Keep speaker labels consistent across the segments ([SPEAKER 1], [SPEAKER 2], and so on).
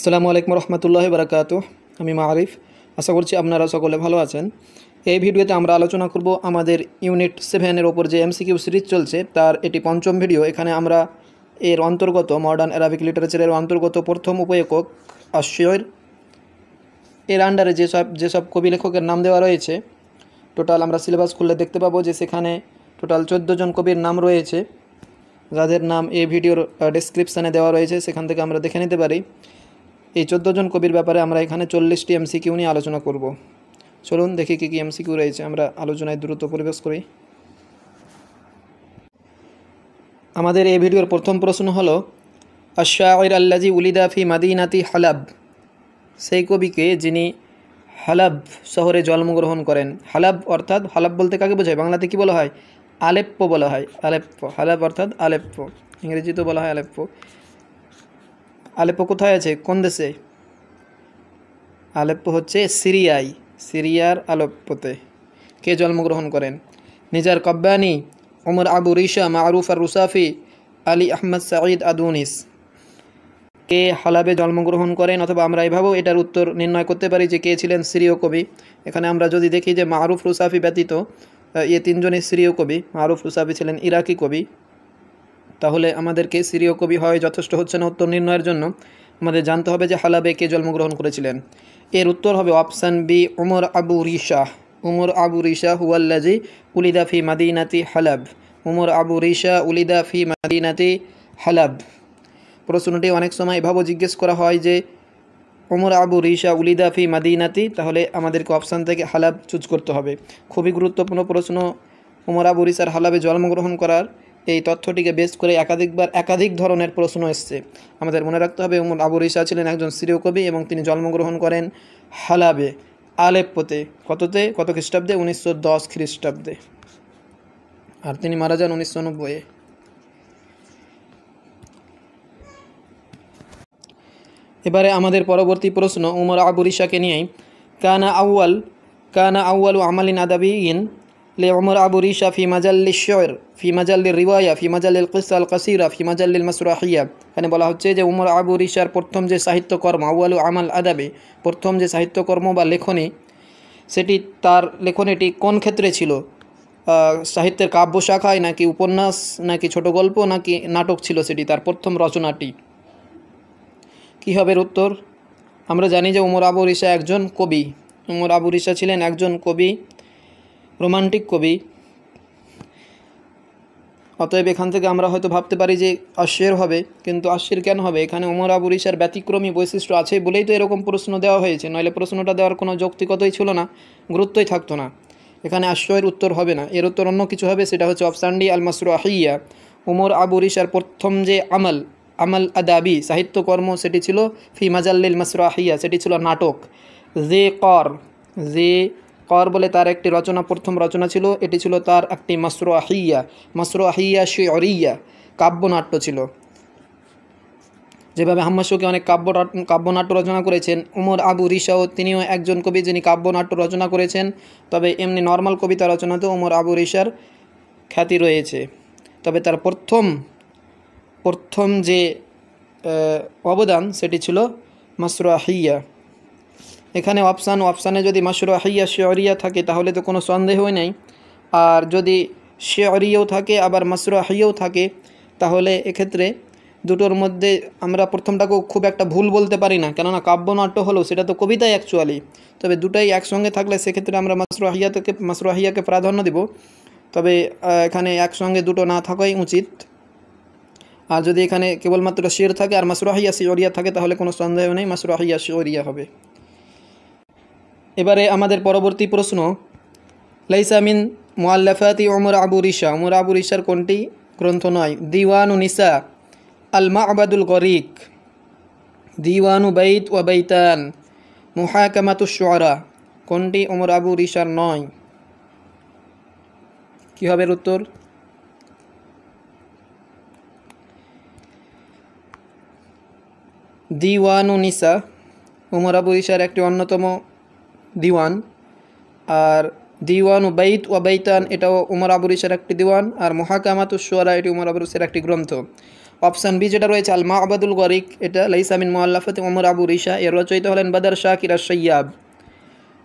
[SPEAKER 1] আসসালামু আলাইকুম রহমতুল্লাহি বারাকাতুহু। আমি মারিফ, আশা করছি আপনারা সকলে ভালো আছেন। এই ভিডিওতে আমরা আলোচনা করব আমাদের ইউনিট 7-এর ওপর যে এমসিকিউ সিরিজ চলছে তার এটি পঞ্চম ভিডিও। এখানে আমরা এর অন্তর্গত মডার্ন অ্যারাবিক লিটারেচারের অন্তর্গত প্রথম উপএকক আশ-শি'র এর আন্ডারে যেসব কবি লেখকের নাম দেওয়া রয়েছে, টোটাল আমরা সিলেবাস খুললে দেখতে পাবো যে সেখানে টোটাল 14 জন কবির নাম রয়েছে, যাদের নাম এই ভিডিওর ডেসক্রিপশানে দেওয়া রয়েছে, সেখান থেকে আমরা দেখে নিতে পারি। এই 14 জন কবির ব্যাপারে আমরা এখানে 40টি এমসিকিউ নিয়ে আলোচনা করব। চলুন দেখি কী কী এমসিকিউ রয়েছে, আমরা আলোচনায় দ্রুত প্রবেশ করি। আমাদের এই ভিডিওর প্রথম প্রশ্ন হলো, আশ-শা'ইর আল্লাযী উলিদা ফি মাদিনাতি হালাব, সেই কবিকে যিনি হালাব শহরে জন্মগ্রহণ করেন। হালাব অর্থাৎ, হালাব বলতে কাকে বোঝায়? বাংলাতে কি বলা হয়? আলেপ্পো বলা হয়। আলেপ্পো, হালাব অর্থাৎ আলেপ্পো, ইংরেজিতেও বলা হয় আলেপ্পো। আলেপ্পো কোথায় আছে? কোন দেশে? আলেপ্পো হচ্ছে সিরিয়ায়, সিরিয়ার আলেপ্পোতে। কে জন্মগ্রহণ করেন? নিজার কাব্বানি, ওমর আবু রিশা, মারুফ আর রুসাফি, আলী আহমদ সাঈদ আদুনিস। কে হালাবে জন্মগ্রহণ করেন? অথবা আমরা এভাবেও এটার উত্তর নির্ণয় করতে পারি যে কে ছিলেন সিরীয় কবি। এখানে আমরা যদি দেখি যে মারুফ রুসাফি ব্যতীত তিনজনই সিরীয় কবি। মারুফ রুসাফি ছিলেন ইরাকি কবি, তাহলে আমাদেরকে সিরীয় কবি হয় যথেষ্ট হচ্ছে না উত্তর নির্ণয়ের জন্য। আমাদের জানতে হবে যে হালাবে কে জন্মগ্রহণ করেছিলেন। এর উত্তর হবে অপশান বি, ওমর আবু রিশা। ওমর আবু রিশা হুয়াল্লাযী উলিদা ফি মাদিনাতি হালাব। ওমর আবু রিশা উলিদা ফি মাদিনাতি হালাব। প্রশ্নটি অনেক সময় এভাবেও জিজ্ঞেস করা হয় যে ওমর আবু রিশা উলিদা ফি মাদিনাতি, তাহলে আমাদেরকে অপশান থেকে হালাব চুজ করতে হবে। খুবই গুরুত্বপূর্ণ প্রশ্ন। ওমর আবু রিশার হালাবে জন্মগ্রহণ করার এই তথ্যটিকে বেস করে একাধিক ধরনের প্রশ্ন এসছে। আমাদের মনে রাখতে হবে ওমর আবু রিশা ছিলেন একজন সিরীয় কবি এবং তিনি জন্মগ্রহণ করেন হালাবে, আলেপ্পোতে। কত খ্রিস্টাব্দে? 1910 খ্রিস্টাব্দে, আর তিনি মারা যান 1990-এ। এবারে আমাদের পরবর্তী প্রশ্ন ওমর আবু রিশাকে নিয়েই। কানা আউয়ালু আমালিন আদাবিয়িন লে ওমর আবু রিশা ফি মাজাল্লিশ শি'র, ফি মাজাল্লির রিওয়ায়া, ফি মাজাল্লিল কিসসা আল কাসীরা, ফি মাজাল্লিল মাসরাহিয়া। এখানে বলা হচ্ছে যে ওমর আবু রিশার প্রথম যে সাহিত্যকর্ম, আউয়ালু আমাল আদাবি, প্রথম যে সাহিত্যকর্ম বা লেখনী, সেটি তার লেখনীটি কোন ক্ষেত্রে ছিল? সাহিত্যের কাব্য শাখায়, নাকি উপন্যাস, নাকি ছোট গল্প, নাকি নাটক ছিল সেটি তার প্রথম রচনাটি? কী হবে উত্তর? আমরা জানি যে ওমর আবু রিশা একজন কবি। ওমর আবু রিশা ছিলেন একজন কবি, রোমান্টিক কবি। অতএব এখান থেকে আমরা হয়তো ভাবতে পারি যে আশ-শি'র হবে, কিন্তু আশ-শি'র কেন হবে? এখানে ওমর আবু রিশার ব্যতিক্রমী বৈশিষ্ট্য আছে বলেই তো এরকম প্রশ্ন দেওয়া হয়েছে, নইলে প্রশ্নটা দেওয়ার কোনো যৌক্তিকতাই ছিল না, গুরুত্বই থাকতো না। এখানে আশ-শি'র উত্তর হবে না, এর উত্তর অন্য কিছু হবে, সেটা হচ্ছে অপশান ডি, আল মাসরাহিয়া। ওমর আবু রিশার প্রথম যে আমাল আদাবি সাহিত্যকর্ম, সেটি ছিল ফি মাজাল্লিল মাসরাহিয়া, সেটি ছিল নাটক। যে কর বলে তার একটি রচনা, প্রথম রচনা ছিল, এটি ছিল তার একটি মাসরাহিয়া শি'রিয়া, কাব্যনাট্য ছিল। যেভাবে হাম্মাদ শৌকী অনেক কাব্যনাট্য রচনা করেছেন, ওমর আবু রিশাও তিনিও একজন কবি যিনি কাব্যনাট্য রচনা করেছেন। তবে এমনি নর্মাল কবিতা রচনাতেও ওমর আবু রিশার খ্যাতি রয়েছে। তবে তার প্রথম যে অবদান সেটি ছিল মাসরাহিয়া। এখানে অপশানে যদি মাসরাহিয়া শি'রিয়া থাকে তাহলে তো কোনো সন্দেহই নেই, আর যদি শি'রিয়াও থাকে আবার মাসরাহিয়াও থাকে, তাহলে এক্ষেত্রে দুটোর মধ্যে আমরা প্রথমটাকেও খুব একটা ভুল বলতে পারি না, কেননা কাব্যনাট্য হলো সেটা তো কবিতাই অ্যাকচুয়ালি। তবে দুটাই একসঙ্গে থাকলে সেক্ষেত্রে আমরা মাসরাহিয়াকে প্রাধান্য দিব। তবে এখানে একসঙ্গে দুটো না থাকাই উচিত। আর যদি এখানে কেবলমাত্র শি'র থাকে আর মাসরাহিয়া শি'রিয়া থাকে তাহলে কোনো সন্দেহ নেই, মাসরাহিয়া শি'রিয়া হবে। এবারে আমাদের পরবর্তী প্রশ্ন, লাইসা মিন মুআল্লাফাতি ওমর আবু রিশা, ওমর আবু রিশার কোনটি গ্রন্থ নয়? দিওয়ানু নিসা, আল মা'বাদুল গরিক, দিওয়ানু বাইত ওয়া বাইতান, মুহাকামাতুশ শুআরা। কোনটি ওমর আবু রিশার নয়? কী হবে উত্তর? দিওয়ানু নিসা ওমর আবু রিশার একটি অন্যতম দিওয়ান, আর দিওয়ানু বাইত ওয়া বাইতান এটাও ওমর আবু রিশার একটি দিওয়ান, আর মুহাকামাতুশ শুআরা এটি ওমর আবু রিশার একটি গ্রন্থ। অপশান বি যেটা রয়েছে আল মা'বাদুল গরিক, এটা লাইসা মিন মুআল্লাফাতি ওমর আবু রিশা, এর রচয়িতা হলেন বাদর শাকির আশ-শাইয়াব।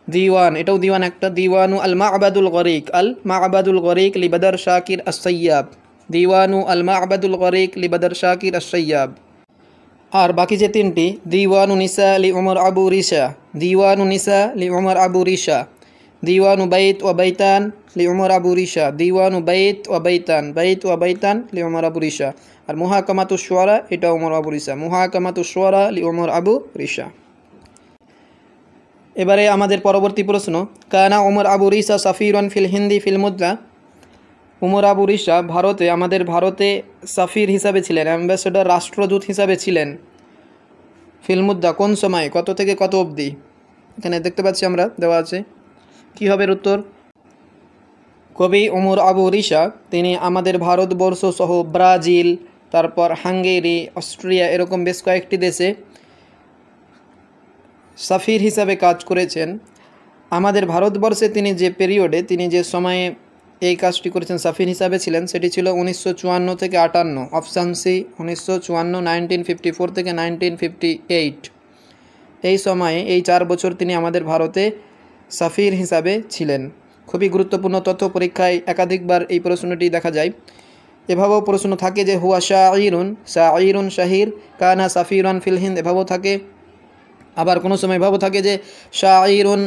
[SPEAKER 1] দিওয়ান, এটাও দিওয়ান একটা, দিওয়ানু আল মা'বাদুল গরিক, আল মা'বাদুল গরিক লি বাদর শাকির আশ-শাইয়াব, দিওয়ানু আল মা'বাদুল গরিক লি বাদর শাকির আশ-শাইয়াব। আর বাকি যে তিনটি, দিওয়ানু নিসা লি ওমর আবু রিশা, দিওয়ানু নিসা লি ওমর আবু রিশা, দিওয়ানু বাইত ও বাইতান লি ওমর আবু রিশা, দিওয়ানু বাইত ও বাইতান, বাইত ও বাইতান লি ওমর আবু রিশা। আর মুহাকামাতুশ শুআরা, এটা ওমর আবু রিশা, মুহাকামাতুশ শুআরা লি ওমর আবু রিশা। এবারে আমাদের পরবর্তী প্রশ্ন, কানা ওমর আবু রিশা সাফিরান ফিল হিন্দি ফিল মুদ্রা। ওমর আবু রিশা ভারতে, আমাদের ভারতে সাফির হিসাবে ছিলেন, অ্যাম্বাসেডর, রাষ্ট্রদূত হিসাবে ছিলেন। ফিল মুদ্রা, কোন সময়, কত থেকে কত অবধি? এখানে দেখতে পাচ্ছি আমরা, দেওয়া আছে। কী হবে উত্তর? কবি ওমর আবু রিশা তিনি আমাদের ভারতবর্ষ সহ ব্রাজিল, তারপর হাঙ্গেরি, অস্ট্রিয়া, এরকম বেশ কয়েকটি দেশে সাফির হিসাবে কাজ করেছেন। আমাদের ভারতবর্ষে তিনি যে পিরিয়ডে, তিনি যে সময়ে এই কাজটি করেছেন, সাফির হিসাবে ছিলেন, সেটি ছিল 1954 থেকে 58। অপশান সি 1954, 1954 থেকে 1958। এই সময়ে, এই 4 বছর তিনি আমাদের ভারতে সাফির হিসাবে ছিলেন। খুবই গুরুত্বপূর্ণ তথ্য, পরীক্ষায় একাধিকবার এই প্রশ্নটি দেখা যায়। এভাবেও প্রশ্ন থাকে যে হুয়া শাঈরুন, শাঈরুন শাহির, কানা সাফিরান ফিল হিন্দ, এভাবেও থাকে। আবার কোনো সময় এভাবেও থাকে যে শাঈরুন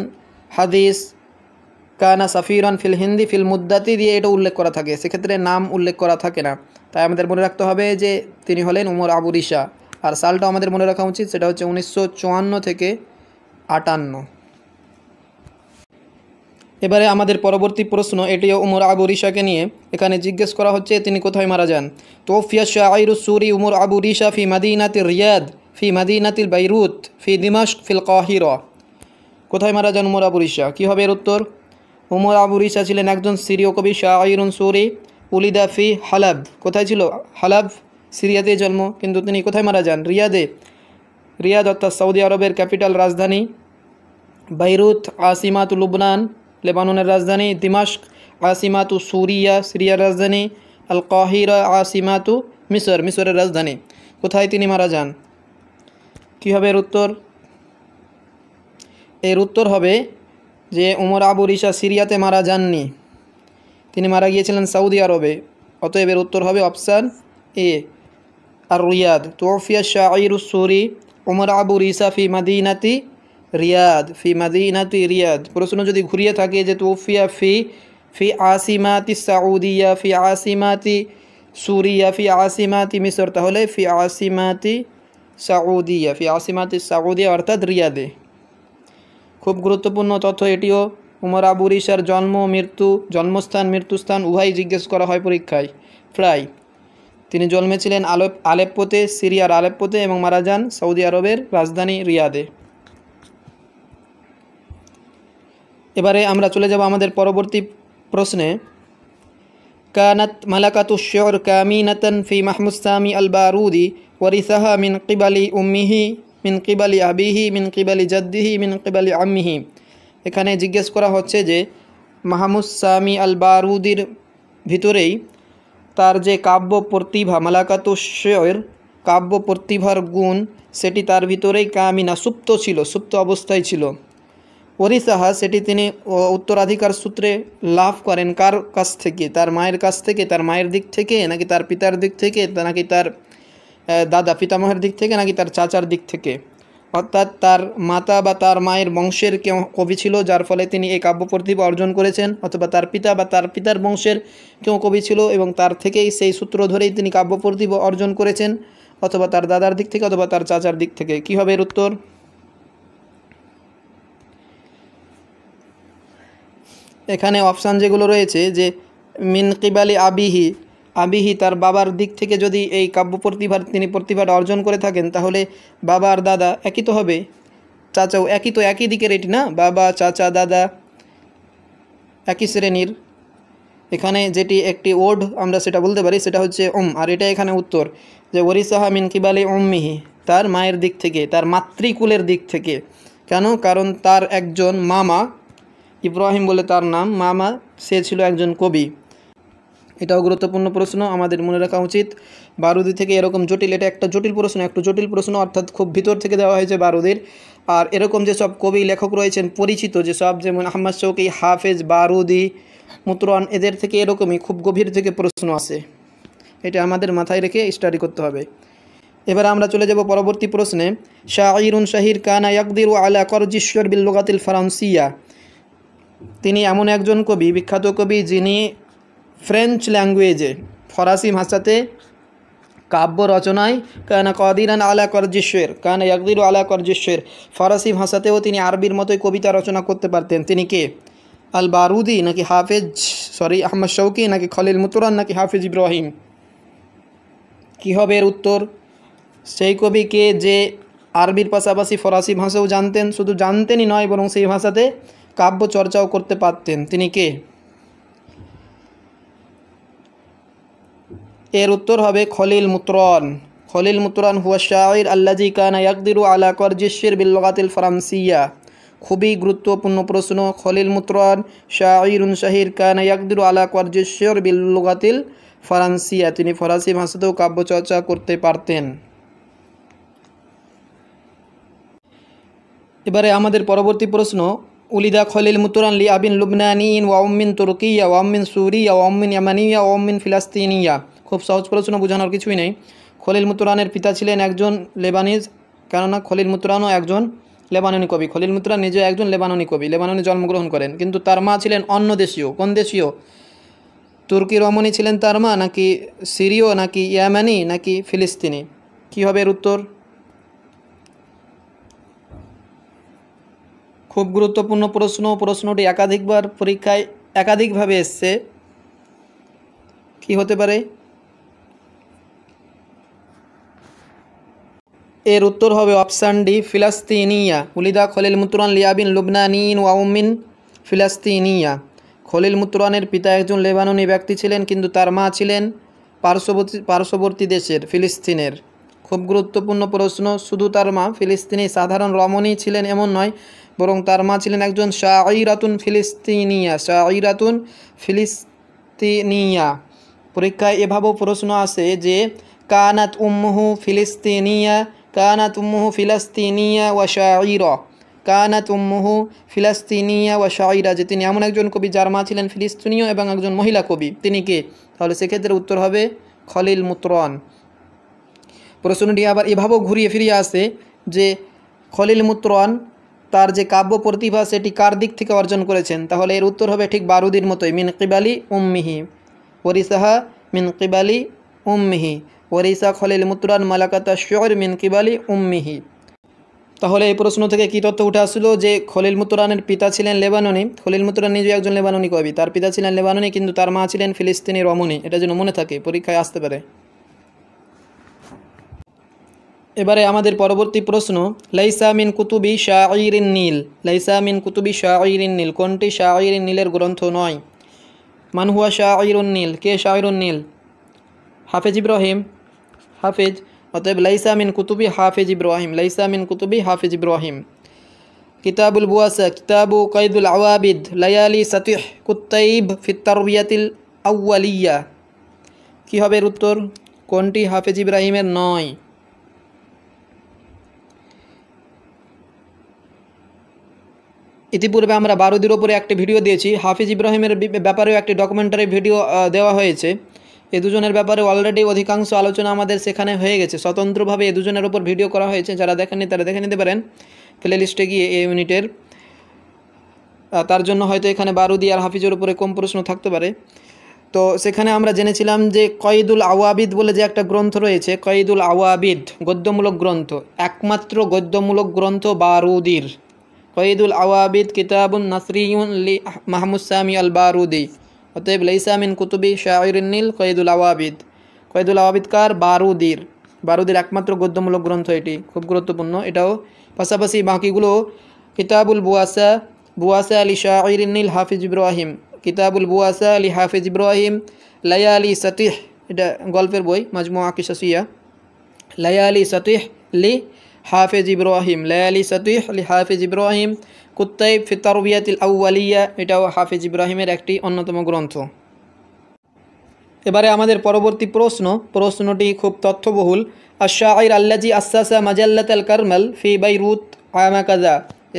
[SPEAKER 1] হাদিস, কানা সাফিরান ফিল হিন্দি ফিল মুদ্দাতি দিয়ে এটা উল্লেখ করা থাকে, সেক্ষেত্রে নাম উল্লেখ করা থাকে না। তাই আমাদের মনে রাখতে হবে যে তিনি হলেন ওমর আবু রিশা। আর সালটা আমাদের মনে রাখা উচিত, সেটা হচ্ছে 1954 থেকে 58। এবারে আমাদের পরবর্তী প্রশ্ন, এটিও ওমর আবু রিশাকে নিয়ে। এখানে জিজ্ঞেস করা হচ্ছে তিনি কোথায় মারা যান। তোফিয়া শাঈরুস সুরি ওমর আবু রিশা ফি মাদিনাতির রিয়াদ, ফি মাদিনাতিল বাইরুত, ফি দিমাশক, ফিল কাহিরা। কোথায় মারা যান ওমর আবু রিশা? কী হবে এর উত্তর? ওমর আবু রিশা ছিলেন একজন সিরীয় কবি, শাঈরুন সুরি, উলিদা ফি হালাব। কোথায় ছিল? হালাব, সিরিয়াতে জন্ম, কিন্তু তিনি কোথায় মারা যান? রিয়াদে। রিয়াদ অর্থাৎ সৌদি আরবের ক্যাপিটাল, রাজধানী। বাইরুত আসিমাতু লুবনান, লেবাননের রাজধানী। দিমাশক আসিমাতু সুরিয়া, সিরিয়ার রাজধানী। আল কাহিরা আসিমাতু মিসর, মিসরের রাজধানী। কোথায় তিনি মারা যান? কী হবে এর উত্তর? এর উত্তর হবে যে ওমর আবু রিশা সিরিয়াতে মারা যাননি, তিনি মারা গিয়েছিলেন সৌদি আরবে। অতএব এর উত্তর হবে অপশান এ, আর রিয়াদ। তোফিয়া শাঈরুস সুরি ওমর আবু রিশা ফি মাদিনাতি রিয়াদ, ফি মাদিনাতি রিয়াদ। প্রশ্ন যদি ঘুরিয়ে থাকে যে তোফিয়া ফি ফি আসিমাতি সাউদিয়া, ফি আসিমাতি সুরিয়া, ফি আসিমাতি মিসর, তাহলে ফি আসিমাতি সাউদিয়া, ফি আসিমাতি সাউদিয়া অর্থাৎ রিয়াদে। খুব গুরুত্বপূর্ণ তথ্য এটিও। ওমর আবু রিশার জন্ম, মৃত্যু, জন্মস্থান, মৃত্যুস্থান উভয়ই জিজ্ঞেস করা হয় পরীক্ষায় প্রায়। তিনি জন্মেছিলেন আলেপ্পোতে, সিরিয়ার আলেপ্পোতে, এবং মারা যান সৌদি আরবের রাজধানী রিয়াদে। এবারে আমরা চলে যাব আমাদের পরবর্তী প্রশ্নে। কানাত মালাকাতুশ শুর কামিনাতান ফি মাহমুদ সামি আল বারুদি ওয়ারিসাহা মিন কিবালি উম্মিহি মিন কিবালি আবিহি মিন কিবালি জাদ্দিহি মিন কিবালি আম্মিহি। এখানে জিজ্ঞেস করা হচ্ছে যে মাহমুদ সামি আল বারুদির ভিতরেই তার যে কাব্য প্রতিভা, মালাকাতুশ শুর, কাব্য প্রতিভার গুণ, সেটি তার ভিতরেই কামিনা, সুপ্ত ছিল, সুপ্ত অবস্থায় ছিল। ওরিসাহা, সেটি তিনি উত্তরাধিকার সূত্রে লাভ করেন। কার কাছ থেকে? তার মায়ের কাছ থেকে, তার মায়ের দিক থেকে, নাকি তার পিতার দিক থেকে, নাকি তার দাদা পিতামহের দিক থেকে, নাকি তার চাচার দিক থেকে? অর্থাৎ তার মাতা বা তার মায়ের বংশের কেউ কবি ছিল, যার ফলে তিনি এই কাব্য প্রতিভা অর্জন করেছেন, অথবা তার পিতা বা তার পিতার বংশের কেউ কবি ছিল এবং তার থেকেই, সেই সূত্র ধরেই তিনি কাব্য প্রতিভা অর্জন করেছেন, অথবা তার দাদার দিক থেকে, অথবা তার চাচার দিক থেকে। কী হবে এর উত্তর? এখানে অপশান যেগুলো রয়েছে যে মিন কিবালি আবিহি, আবিহি তার বাবার দিক থেকে যদি এই কাব্য তিনি প্রতিভাটা অর্জন করে থাকেন, তাহলে বাবা আর দাদা একই তো হবে, চাচাও একই তো, একই দিকের এটি না, বাবা চাচা দাদা একই শ্রেণীর। এখানে যেটি একটি ওড আমরা সেটা বলতে পারি, সেটা হচ্ছে আর এটা এখানে উত্তর যে ওরিসাহা মিন কিবালি উম্মিহি, তার মায়ের দিক থেকে, তার মাতৃকুলের দিক থেকে। কেন? কারণ তার একজন মামা, ইব্রাহিম বলে তার নাম, মামা, সে ছিল একজন কবি। এটাও গুরুত্বপূর্ণ প্রশ্ন, আমাদের মনে রাখা উচিত। বারুদি থেকে এরকম জটিল, এটা একটা জটিল প্রশ্ন, একটু জটিল প্রশ্ন, অর্থাৎ খুব ভিতর থেকে দেওয়া হয়েছে বারুদির। আর এরকম যেসব কবি লেখক রয়েছেন পরিচিত যেসব, যেমন আহমদ শৌকি, হাফেজ, বারুদি, মুতরান, এদের থেকে এরকমই খুব গভীর থেকে প্রশ্ন আসে। এটা আমাদের মাথায় রেখে স্টাডি করতে হবে। এবার আমরা চলে যাব পরবর্তী প্রশ্নে। শাঈরুন শাহির কানা ইয়াকদিরু আলা করজিশ্বর বিল লুগাতিল ফরান্সিয়া। তিনি এমন একজন কবি, বিখ্যাত কবি, যিনি ফ্রেঞ্চ ল্যাঙ্গুয়েজে, ফরাসি ভাষাতে কাব্য রচনায় কানা কাদিরান আলা করজিশ্বর, কানা ইয়াকদিরু আলা করজিশ্বর, ফরাসি ভাষাতেও তিনি আরবির মতোই কবিতা রচনা করতে পারতেন। তিনি কে? আল বারুদি নাকি আহমদ শৌকি নাকি খলিল মুতরান নাকি হাফেজ ইব্রাহিম? কী হবে এর উত্তর? সেই কবিকে যে আরবির পাশাপাশি ফরাসি ভাষাও জানতেন, শুধু জানতেনই নয় বরং সেই ভাষাতে কাব্য চর্চাও করতে পারতেন। তিনি কে? এর উত্তর হবে খলিল মুতরান। খলিল মুতরান হুয়া শাইর আল্লাজি কানা ইয়াকদিরু আলা করজিশ্বর বিল লুগাতিল ফরান্সিয়া। খুবই গুরুত্বপূর্ণ প্রশ্ন। খলিল মুতরান শাইরুন শাহির কানা ইয়াকদিরু আলা করজিশ্বর বিল লুগাতিল ফরান্সিয়া, তিনি ফরাসি ভাষাতেও কাব্য চর্চা করতে পারতেন। এবারে আমাদের পরবর্তী প্রশ্ন। উলিদা খলিল মুতরান লি আবিন লুবনানিন ওয়া উম্মিন তুর্কিয়া ওয়া উম্মিন সুরিয়া ওয়া উম্মিন ইয়ামানিয়া ওয়া উম্মিন ফিলাস্তিনিয়া। খুব সহজ প্রশ্ন, বোঝানোর কিছুই নেই। খলিল মুতরানের পিতা ছিলেন একজন লেবানিজ, কেননা খলিল মুতরানও একজন লেবাননি কবি। খলিল মুতরান নিজে একজন লেবাননি কবি, লেবাননে জন্মগ্রহণ করেন, কিন্তু তার মা ছিলেন অন্য দেশীয়। কোন দেশীয়? তুর্কি রমণী ছিলেন তার মা, নাকি সিরিয়, নাকি ইয়ামানি, নাকি ফিলিস্তিনি? কী হবে এর উত্তর? খুব গুরুত্বপূর্ণ প্রশ্ন, প্রশ্নটি একাধিকবার পরীক্ষায় একাধিকভাবে এসছে। কি হতে পারে? এর উত্তর হবে অপশান ডি, ফিলাস্তিনিয়া। উলিদা খলিল মুতরান লিয়াবিন লুবনানিন ওয়া উম্মিন ফিলাস্তিনিয়া। খলিল মুতরানের পিতা একজন লেবাননি ব্যক্তি ছিলেন, কিন্তু তার মা ছিলেন পার্শ্ববর্তী দেশের ফিলিস্তিনের। খুব গুরুত্বপূর্ণ প্রশ্ন। শুধু তার মা ফিলিস্তিনি সাধারণ রমণী ছিলেন এমন নয়, বরং তার মা ছিলেন একজন শাইরাতুন ফিলিস্তিনিয়া। শাইরাতুন ফিলিস্তিনিয়া। পরীক্ষায় এভাবেও প্রশ্ন আসে যে কানাত উম্মুহু ফিলিস্তিনিয়া, কানাত উম্মুহু ফিলাস্তিনিয়া ওয়া শাইরা, কানাত উম্মুহু ফিলাস্তিনিয়া ওয়া শাইরা, যে তিনি এমন একজন কবি যার মা ছিলেন ফিলিস্তিনীয় এবং একজন মহিলা কবি। তিনি কে? তাহলে সেক্ষেত্রে উত্তর হবে খলিল মুতরান। প্রশ্নটি আবার এভাবেও ঘুরিয়ে ফিরিয়ে আসে যে খলিল মুতরান তার যে কাব্য প্রতিভা সেটি কার দিক থেকে অর্জন করেছেন? তাহলে এর উত্তর হবে ঠিক বারুদির মতোই, মিন কিবালি উম্মিহি, ওয়ারিসাহা মিন কিবালি উম্মিহি, ওয়ারিসা খলিল মুতরান মালাকাতা শুর মিন কিবালি উম্মিহি। তাহলে এই প্রশ্ন থেকে কী তথ্য উঠে আসলো? যে খলিল মুতরানের পিতা ছিলেন লেবাননি। খলিল মুতরান নিজে একজন লেবাননি কবি, তার পিতা ছিলেন লেবাননি, কিন্তু তার মা ছিলেন ফিলিস্তিনি রমণী। এটা যেন মনে থাকে, পরীক্ষায় আসতে পারে। এবারে আমাদের পরবর্তী প্রশ্ন। লাইসা মিন কুতুবি শাইরিন নীল। লাইসা মিন কুতুবি শাইরিন নীল, কোনটি শাইরিন নীলের গ্রন্থ নয়? মান হুয়া শাইরুন নীল, কে শাইরুন নীল? হাফেজ ইব্রাহিম। হাফেজ, অতএব লাইসা মিন কুতুবি হাফেজ ইব্রাহিম, লাইসা মিন কুতুবি হাফেজ ইব্রাহিম। কিতাবুল বুয়াসা, কিতাবু কয়দুল আওয়াবিদ, লায়ালি সাতিহ, কুত্তাইব ফিত তারবিয়াতিল আউয়ালিয়া। কী হবে এর উত্তর? কোনটি হাফেজ ইব্রাহিমের নয়? ইতিপূর্বে আমরা বারুদির ওপরে একটি ভিডিও দিয়েছি, হাফিজ ইব্রাহিমের ব্যাপারেও একটি ডকুমেন্টারি ভিডিও দেওয়া হয়েছে। এ দুজনের ব্যাপারে অলরেডি অধিকাংশ আলোচনা আমাদের সেখানে হয়ে গেছে। স্বতন্ত্রভাবে এ দুজনের ওপর ভিডিও করা হয়েছে, যারা দেখেননি তারা দেখে নিতে পারেন প্লে লিস্টে গিয়ে এই ইউনিটের। তার জন্য হয়তো এখানে বারুদি আর হাফিজের উপরে কম প্রশ্ন থাকতে পারে। তো সেখানে আমরা জেনেছিলাম যে কয়দুল আওয়াবিদ বলে যে একটা গ্রন্থ রয়েছে, কয়দুল আওয়াবিদ গদ্যমূলক গ্রন্থ, একমাত্র গদ্যমূলক গ্রন্থ বারুদির। কয়দুল আওয়াবিদ কিতাবুন নাসরিয়ুন লি মাহমুদ সামি আল বারুদি। অতএব লাইসা মিন কুতুবি শাইরিন নীল কয়দুল আওয়াবিদ। কয়দুল আওয়াবিদ কার? বারুদির। বারুদির একমাত্র গদ্যমূলক গ্রন্থ এটি, খুব গুরুত্বপূর্ণ এটাও। পাশাপাশি বাকিগুলো কিতাবুল বুয়াসা, বুয়াসা আলী শাইরিন নীল হাফিজ ইব্রাহিম, কিতাবুল বুয়াসা আলী হাফিজ ইব্রাহিম, লায়ালি সাতিহ, এটা গল্পের বই, মাজমুআ কিসাসিয়া, লায়ালি সাতিহ লি হাফেজ ইব্রাহিম, লায়ালি সাতিহ লি হাফেজ ইব্রাহিম, কুত্তাইব ফি তারবিয়াতিল আউয়ালিয়া, এটাও হাফেজ ইব্রাহিমের একটি অন্যতম গ্রন্থ। এবারে আমাদের পরবর্তী প্রশ্নটি খুব তথ্যবহুল। আশ-শাইর আল্লাজি আসাসা মাজাল্লাতাল কারমাল ফি বাইরুত আমা কাযা,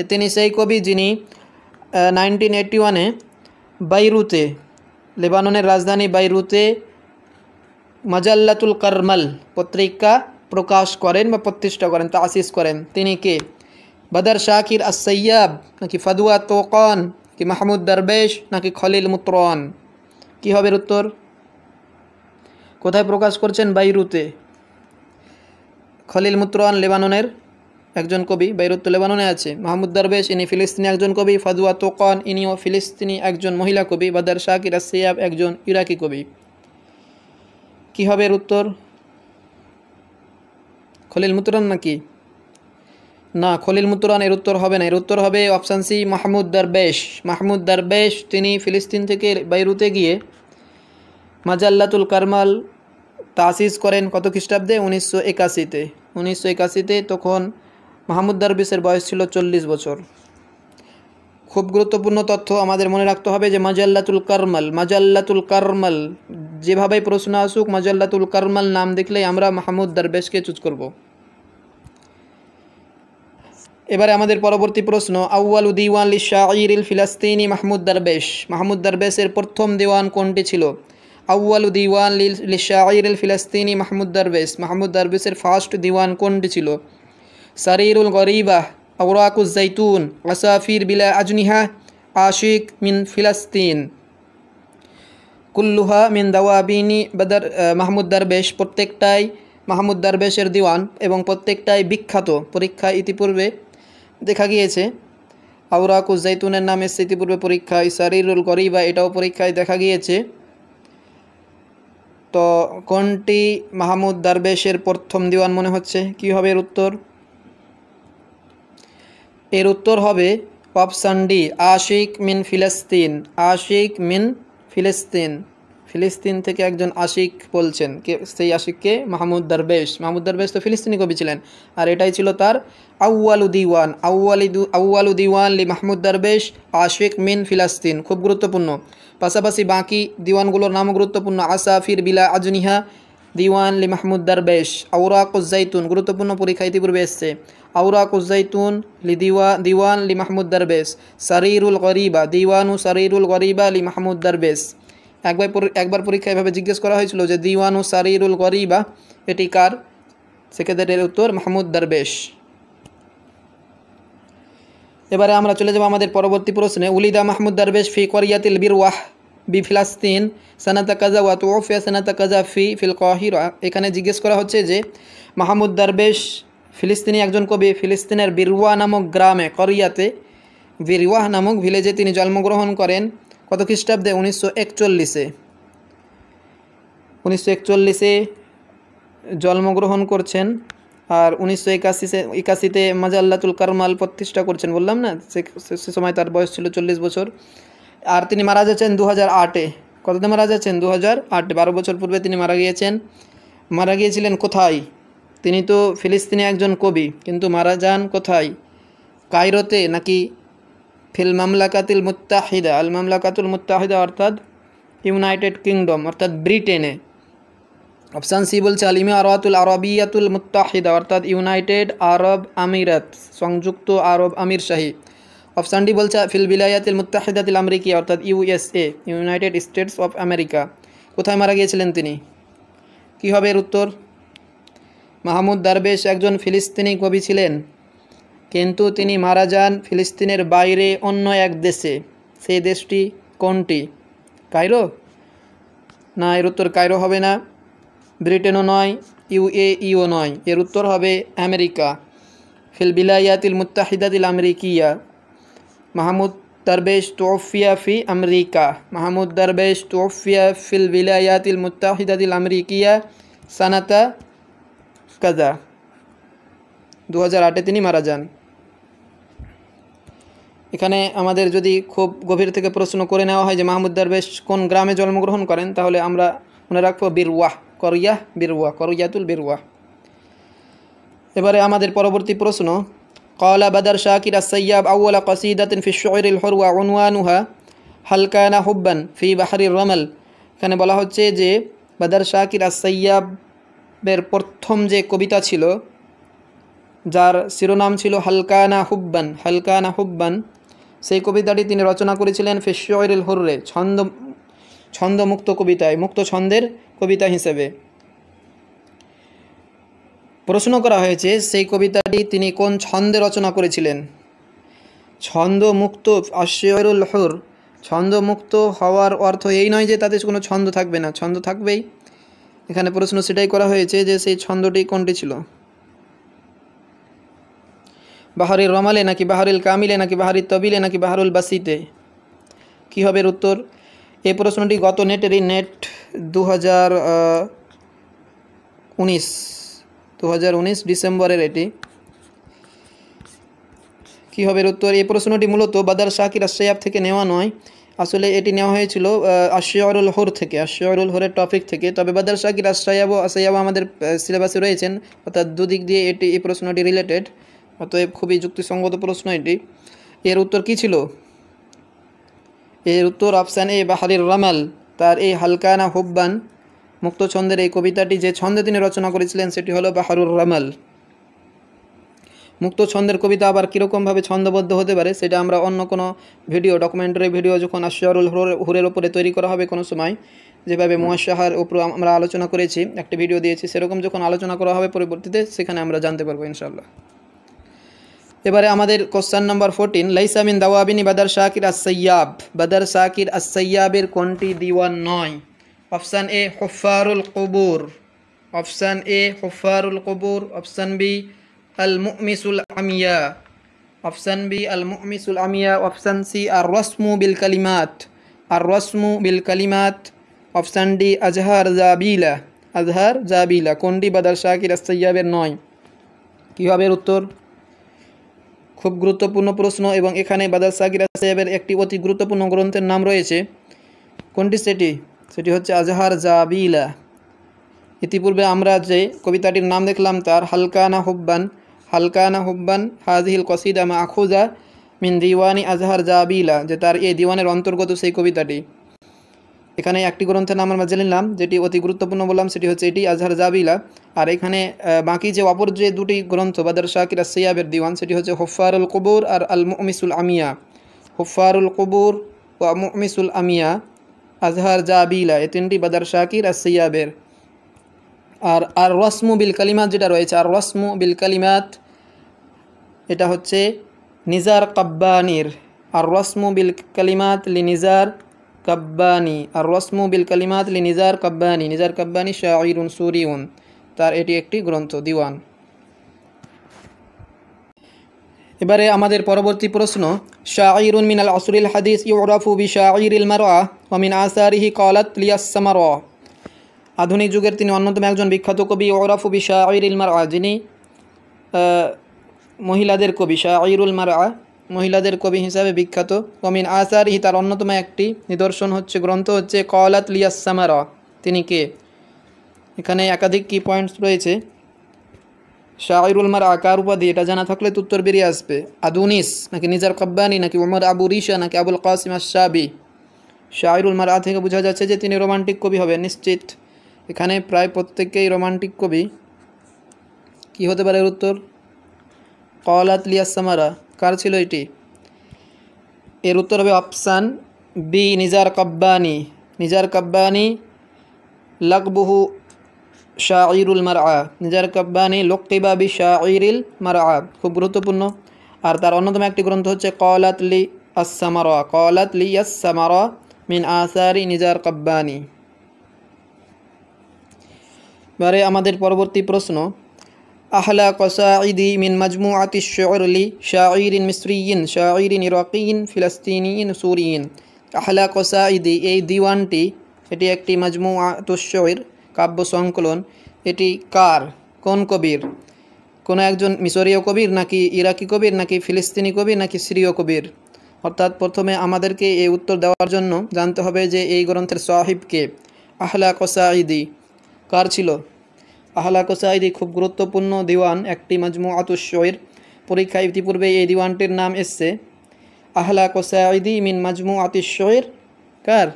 [SPEAKER 1] তিনি সেই কবি যিনি 1981-এ বাইরুতে, লেবাননের রাজধানী বাইরুতে মাজাল্লাতুল কারমাল পত্রিকা প্রকাশ করেন বা প্রতিষ্ঠা করেন, তাসিস করেন। তিনি কে? বদর শাকির আস-সাইয়াব নাকি ফাদুয়া তোকান কি মাহমুদ দরবেশ নাকি খলিল মুতরান? কী হবে উত্তর? কোথায় প্রকাশ করছেন? বাইরুতে। খলিল মুতরান লেবাননের একজন কবি, বাইরুত লেবাননে আছে। মাহমুদ দরবেশ ইনি ফিলিস্তিনি একজন কবি। ফাদুয়া তোকান ইনিও ফিলিস্তিনি একজন মহিলা কবি। বদর শাকির আস-সাইয়াব একজন ইরাকি কবি। কী হবে এর উত্তর? খলিল মুতরান নাকি? না, খলিল মুতরান এর উত্তর হবে না। এর উত্তর হবে অপশান সি, মাহমুদ দরবেশ। মাহমুদ দরবেশ তিনি ফিলিস্তিন থেকে বাইরুতে গিয়ে মাজাল্লাতুল কারমাল তাসিস করেন কত খ্রিস্টাব্দে? 1981-তে। 1981-তে তখন মাহমুদ দরবেশের বয়স ছিল 40 বছর। খুব গুরুত্বপূর্ণ তথ্য আমাদের মনে রাখতে হবে যে মাজাল্লাতুল কারমাল যেভাবেই প্রশ্ন আসুক, মাজাল্লাতুল কারমাল নাম দেখলেই আমরা মাহমুদ দরবেশকে চুজ করব। এবারে আমাদের পরবর্তী প্রশ্ন, আউয়ালু দিওয়ান লিশ-শাইরিল ফিলিস্তিনি মাহমুদ দরবেশ। মাহমুদ দরবেশের প্রথম দিওয়ান কোনটি ছিল? আউয়ালু দিওয়ান লিশ-শাইরিল ফিলিস্তিনি মাহমুদ দরবেশ। মাহমুদ দরবেশের ফার্স্ট দিওয়ান কোনটি ছিল? সারিরুল গরিবাহ, আওরাকুজ জাইতুন, আসাফির বিলা আজনিহা, আশিক মিন ফিলিস্তিন। কুল্লুহা মিন দাওয়াবিনি বদর মাহমুদ দরবেশ। প্রত্যেকটাই মাহমুদ দরবেশের দিওয়ান এবং প্রত্যেকটাই বিখ্যাত। পরীক্ষায় ইতিপূর্বে দেখা গিয়েছে আওরাকুজ জাইতুনের নাম এসেছে ইতিপূর্বে পরীক্ষায়। সারিরুল গরিবা এটাও পরীক্ষায় দেখা গিয়েছে। তো কোনটি মাহমুদ দরবেশের প্রথম দিওয়ান মনে হচ্ছে? কি হবে এর উত্তর? এর উত্তর হবে অপশান ডি, আশিক মিন ফিলিস্তিন। আশিক মিন ফিলিস্তিন, ফিলিস্তিন থেকে একজন আশিক বলছেন। কে সেই আশিককে? মাহমুদ দরবেশ। মাহমুদ দরবেশ তো ফিলিস্তিনি কবি ছিলেন, আর এটাই ছিল তার আউয়ালু দিওয়ান। আউয়ালু দিওয়ান লি মাহমুদ দরবেশ, আশিক মিন ফিলিস্তিন। খুব গুরুত্বপূর্ণ। পাশাপাশি বাকি দিওয়ানগুলোর নামও গুরুত্বপূর্ণ। আসাফির বিলা আজনিহা দিওয়ান লি মাহমুদ দরবেশ। আওরাকুজ জাইতুন গুরুত্বপূর্ণ, পরীক্ষা ইতিপূর্বে এসছে। আওরাকুজ জাইতুন লি দিওয়ান লি মাহমুদ দরবেশ। সারিরুল গরিবা দিওয়ানু সারিরুল গরিবা লি মাহমুদ দরবেশ। একবার পরীক্ষা এভাবে জিজ্ঞেস করা হয়েছিল যে দিওয়ানু সারিরুল গরিবা এটি কার? সেক্ষেত্রে এর উত্তর মাহমুদ দরবেশ। এবারে আমরা চলে যাব আমাদের পরবর্তী প্রশ্নে। উলিদা মাহমুদ দরবেশ ফি করিয়াতিল বিরওয়াহ বি ফিলিস্তিন সানাতা কাজা ওয়া তুওফিয়া সানাতা কাজা ফিল কাহিরা। এখানে জিজ্ঞেস করা হচ্ছে যে মাহমুদ দরবেশ ফিলিস্তিনি একজন কবি, ফিলিস্তিনের বিরওয়া নামক গ্রামে, করিয়াতে বিরওয়াহ নামক ভিলেজে তিনি জন্মগ্রহণ করেন কত খ্রিস্টাব্দে? 1941-এ। 1941-এ জন্মগ্রহণ করছেন, আর 1981-তে মাজাল্লাতুল কারমাল প্রতিষ্ঠা করছেন, বললাম না? সে সময় তার বয়স ছিল 40 বছর। আর তিনি মারা যাচ্ছেন 2008-এ। কততে মারা যাচ্ছেন? 2008-এ। 12 বছর পূর্বে তিনি মারা গিয়েছেন। মারা গিয়েছিলেন কোথায়? তিনি তো ফিলিস্তিনি একজন কবি, কিন্তু মারা যান কোথায়? কায়রোতে নাকি ফিল মামলাকাতুল মুত্তাহিদা? আল মামলাকাতুল মুত্তাহিদা অর্থাৎ ইউনাইটেড কিংডম অর্থাৎ ব্রিটেনে। অপশান সি বলছে আল ইমারাতুল আরবিয়াতুল মুত্তাহিদা অর্থাৎ ইউনাইটেড আরব আমিরাত, সংযুক্ত আরব আমিরশাহী। অপশান ডি বলছে ফিল বিলায়াতিল মুত্তাহিদাতিল আমেরিকা অর্থাৎ USA, United states of America. কোথায় মারা গিয়েছিলেন তিনি? কি হবে এর উত্তর? মাহমুদ দরবেশ একজন ফিলিস্তিনি কবি ছিলেন, কিন্তু তিনি মারা যান ফিলিস্তিনের বাইরে অন্য এক দেশে। সেই দেশটি কোনটি? কায়রো? না, এর উত্তর কায়রো হবে না, ব্রিটেনও নয়, ইউএইও নয়। এর উত্তর হবে আমেরিকা, ফিল বিলায়াতিল মুত্তাহিদাতিল আমেরিকিয়া। মাহমুদ দরবেশ তুওফিয়া ফি আমেরিকা। মাহমুদ দরবেশ তুওফিয়া ফিল বিলায়াতিল মুত্তাহিদাতিল আমেরিকিয়া সানাতা কাজা। 2008-এ তিনি মারা যান। এখানে আমাদের যদি খুব গভীর থেকে প্রশ্ন করে নেওয়া হয় যে মাহমুদ দরবেশ কোন গ্রামে জন্মগ্রহণ করেন, তাহলে আমরা মনে রাখবো বিরওয়াহ, করিয়াতুল বিরওয়াহ। এবারে আমাদের পরবর্তী প্রশ্ন, ক্বালা বদর শাকির আস-সাইয়াব আউওয়ালা কাসিদাতিন ফি আশ-শু'রিল হুর ওয়া উনওয়ানুহা হাল কানা হুব্বান ফি বাহরির রামাল এখানে বলা হচ্ছে যে বাদার শাকির আস-সাইয়াবের প্রথম যে কবিতা ছিল, যার শিরোনাম ছিল হালকানা হুব্বান, হালকানা হুব্বান, সেই কবিতাটি তিনি রচনা করেছিলেন ফিশ-শি'রিল হুররে, ছন্দমুক্ত কবিতায়, মুক্ত ছন্দের কবিতা হিসেবে। প্রশ্ন করা হয়েছে সেই কবিতাটি তিনি কোন ছন্দে রচনা করেছিলেন। ছন্দমুক্ত আশ-শি'রুল হুর, ছন্দমুক্ত হওয়ার অর্থ এই নয় যে তাতে কোনো ছন্দ থাকবে না, ছন্দ থাকবেই। এখানে প্রশ্ন সেটাই করা হয়েছে যে সেই ছন্দটি কোনটি ছিল, বাহারিল রমালে নাকি বাহারিল কামিলে নাকি বাহারিল তবিলে নাকি বাহারুল বাসিতে। কী হবে উত্তর? এই প্রশ্নটি গত নেটেরই নেট 2019 ডিসেম্বরের এটি। কী হবে উত্তর? এই প্রশ্নটি মূলত বাদার শাকির আস-সাইয়াব থেকে নেওয়া নয়, আসলে এটি নেওয়া হয়েছিল আশ-শি'রুল হুর থেকে, আশ-শি'রুল হুরের টপিক থেকে। তবে বাদার শাকির আস-সাইয়াব আমাদের সিলেবাসে রয়েছেন, অর্থাৎ দুদিক দিয়ে এই প্রশ্নটি রিলেটেড, অতএব খুবই যুক্তিসঙ্গত প্রশ্ন এটি। এর উত্তর কী ছিল? এর উত্তর অপশান এ, বাহারির রমাল। তার এই হালকানা হুব্বান মুক্ত ছন্দের এই কবিতাটি যে ছন্দে তিনি রচনা করেছিলেন সেটি হলো বাহারুর রমাল। মুক্ত ছন্দের কবিতা আবার কীরকমভাবে ছন্দবদ্ধ হতে পারে সেটা আমরা অন্য কোনো ভিডিও, ডকুমেন্টারি ভিডিও যখন আশ-শি'রুল হুরের উপরে তৈরি করা হবে কোনো সময়, যেভাবে মুয়াশশাহার উপর আমরা আলোচনা করেছি, একটা ভিডিও দিয়েছি, সেরকম যখন আলোচনা করা হবে পরবর্তীতে, সেখানে আমরা জানতে পারবো ইনশাআল্লাহ। এবারে আমাদের কোশ্চেন নাম্বার 14, লাইসা মিন দাওয়াবিনি বাদার শাকির আস-সাইয়াব, বাদার শাকির আস-সাইয়াবের কোনটি দিওয়ান নয়? অপশান এ হুফফারুল কুবুর, অপশান এ হুফফারুল কুবুর, অপশান বি আল মুমিসুল আমিয়া, অপশান বি আল মুমিসুল আমিয়া, অপশান সি আর রসমু বিল কালিমাত, আর রসমু বিল কালিমাত, অপশান ডি আজহার জাবিলা, আজহার জাবিলা। কোনটি বাদার শাকির আস-সাইয়াবের নয়? কী হবে উত্তর? খুব গুরুত্বপূর্ণ প্রশ্ন, এবং এখানে বাদার শাকির আস-সাইয়াবের একটি অতি গুরুত্বপূর্ণ গ্রন্থের নাম রয়েছে। কোনটি সেটি হচ্ছে আজহার জাবিলা। ইতিপূর্বে আমরা যে কবিতাটির নাম দেখলাম তার হালকানা হুব্বান, হালকানা হুব্বান হাযিহিল কসিদা মাখুজা মিন দিওয়ানি আজহার জাবিলা, যে তার এই দিওয়ানের অন্তর্গত সেই কবিতাটি। এখানে একটি গ্রন্থের নাম আমরা জেনে নিলাম যেটি অতি গুরুত্বপূর্ণ বললাম, সেটি হচ্ছে এটি আজহার জাবিলা। আর এখানে বাকি যে অপর যে দুটি গ্রন্থ বাদার শাকির আস-সাইয়াবের দিওয়ান, সেটি হচ্ছে হুফফারুল কুবুর আর আল মুমিসুল আমিয়া। হুফফারুল কুবুর ও মুমিসুল আমিয়া, আজহার জাবিলা, এই তিনটি বাদার শাকির আস-সাইয়াবের। আর আর রসমু বিল কালিমাত যেটা রয়েছে, আর রসমু বিল কালিমাত, এটা হচ্ছে নিজার কাব্বানির। আর রসমু বিল কালিমাত লি নিজার কাব্বানি, আর রসমু বিল কালিমাত লি নিজার কাব্বানি, নিজার কাব্বানি শাঈরুন সুরিউন, তার এটি একটি গ্রন্থ, দিওয়ান। এবারে আমাদের পরবর্তী প্রশ্ন, শাঈরুন মিনাল আসরিল হাদিস ইউরাফু বি শাঈরিল মারআ ওয়া মিন আসারিহি ক্বালাত লিয়াস সামারা। আধুনিক যুগের তিনি অন্যতম একজন বিখ্যাত কবি, ইউরাফু বি শাঈরিল মারআ, যিনি মহিলাদের কবি, শাঈরুল মারআ, মহিলাদের কবি হিসাবে বিখ্যাত। ওয়া মিন আসারিহি, তার অন্যতম একটি নিদর্শন হচ্ছে, গ্রন্থ হচ্ছে ক্বালাত লিয়াস সামারা। তিনি কে? এখানে একাধিক কি পয়েন্টস রয়েছে। শাঈরুল মারআ কার উপাধি, এটা জানা থাকলে তো উত্তর বেরিয়ে আসবে। আদুনিস নাকি নিজার কাব্বানি নাকি উমর আবু রিশা নাকি আবুল কাসিম আশ-শাবি। শাঈরুল মারআ থেকে বোঝা যাচ্ছে যে তিনি রোমান্টিক কবি হবে নিশ্চিত। এখানে প্রায় প্রত্যেকেই রোমান্টিক কবি। কি হতে পারে উত্তর? ক্বালাত লিয়াস সামারা, কার ছিল এটি? এর উত্তর হবে option B, Nizar Qabbani. Nizar Qabbani লাকবুহু শাঈরুল মারআ, নিজার কাব্বানি লুকিবা বি শাঈরিল মারআ, খুব গুরুত্বপূর্ণ। আর তার অন্যতম একটি গ্রন্থ হচ্ছে ক্বালাত লি আস-সামারা, ক্বালাত লি আস-সামারা মিন আসারি নিজার কাব্বানি। এবারে আমাদের পরবর্তী প্রশ্ন, আহলা কসাইদি মিন মাজমুআতিশ শু'র লি শাঈরিন মিসরিয়িন শাঈরিন ইরাকিয়িন ফিলিস্তিনিয়িন সুরিয়িন। আহলা কসাইদি, এই দিওয়ানটি, এটি একটি মাজমুআতুশ শু'র, কাব্য সংকলন। এটি কার, কোন কবির? কোনো একজন মিশরীয় কবির নাকি ইরাকি কবির নাকি ফিলিস্তিনি কবির নাকি সিরীয় কবির? অর্থাৎ প্রথমে আমাদেরকে এই উত্তর দেওয়ার জন্য জানতে হবে যে এই গ্রন্থের সাহিব কে। আহলা কসাইদি কার ছিল? আহলা কসাইদি খুব গুরুত্বপূর্ণ দিওয়ান, একটি মাজমুআতুশ শু'র। পরীক্ষায় ইতিপূর্বে এই দিওয়ানটির নাম এসছে। আহলা কসাইদি মিন মাজমুআতিশ শু'র কার?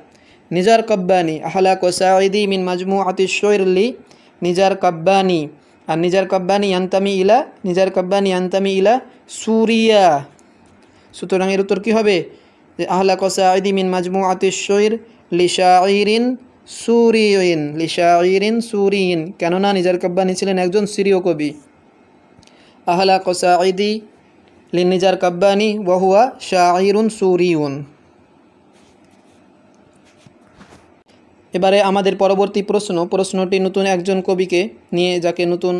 [SPEAKER 1] নিজার কাব্বানি আহলা কোসাঈদি মিন মাজমুআতি শুর লি নিজার কাব্বানি, আর নিজার কাব্বানি ইয়ান্তামি ইলা সুরিয়া। সুতরাং এর উত্তর কী হবে? যে আহলা কোসাঈদি মিন মাজমুআতি শুর লিশাঈরিন সুরিয়িন, কেননা নিজার কাব্বানি ছিলেন একজন সিরীয় কবি। আহলা কোসাঈদি লিন নিজার কাব্বানি ওয়া হুয়া শাঈরুন সুরিয়ুন। এবারে আমাদের পরবর্তী প্রশ্নটি নতুন একজন কবিকে নিয়ে, যাকে নতুন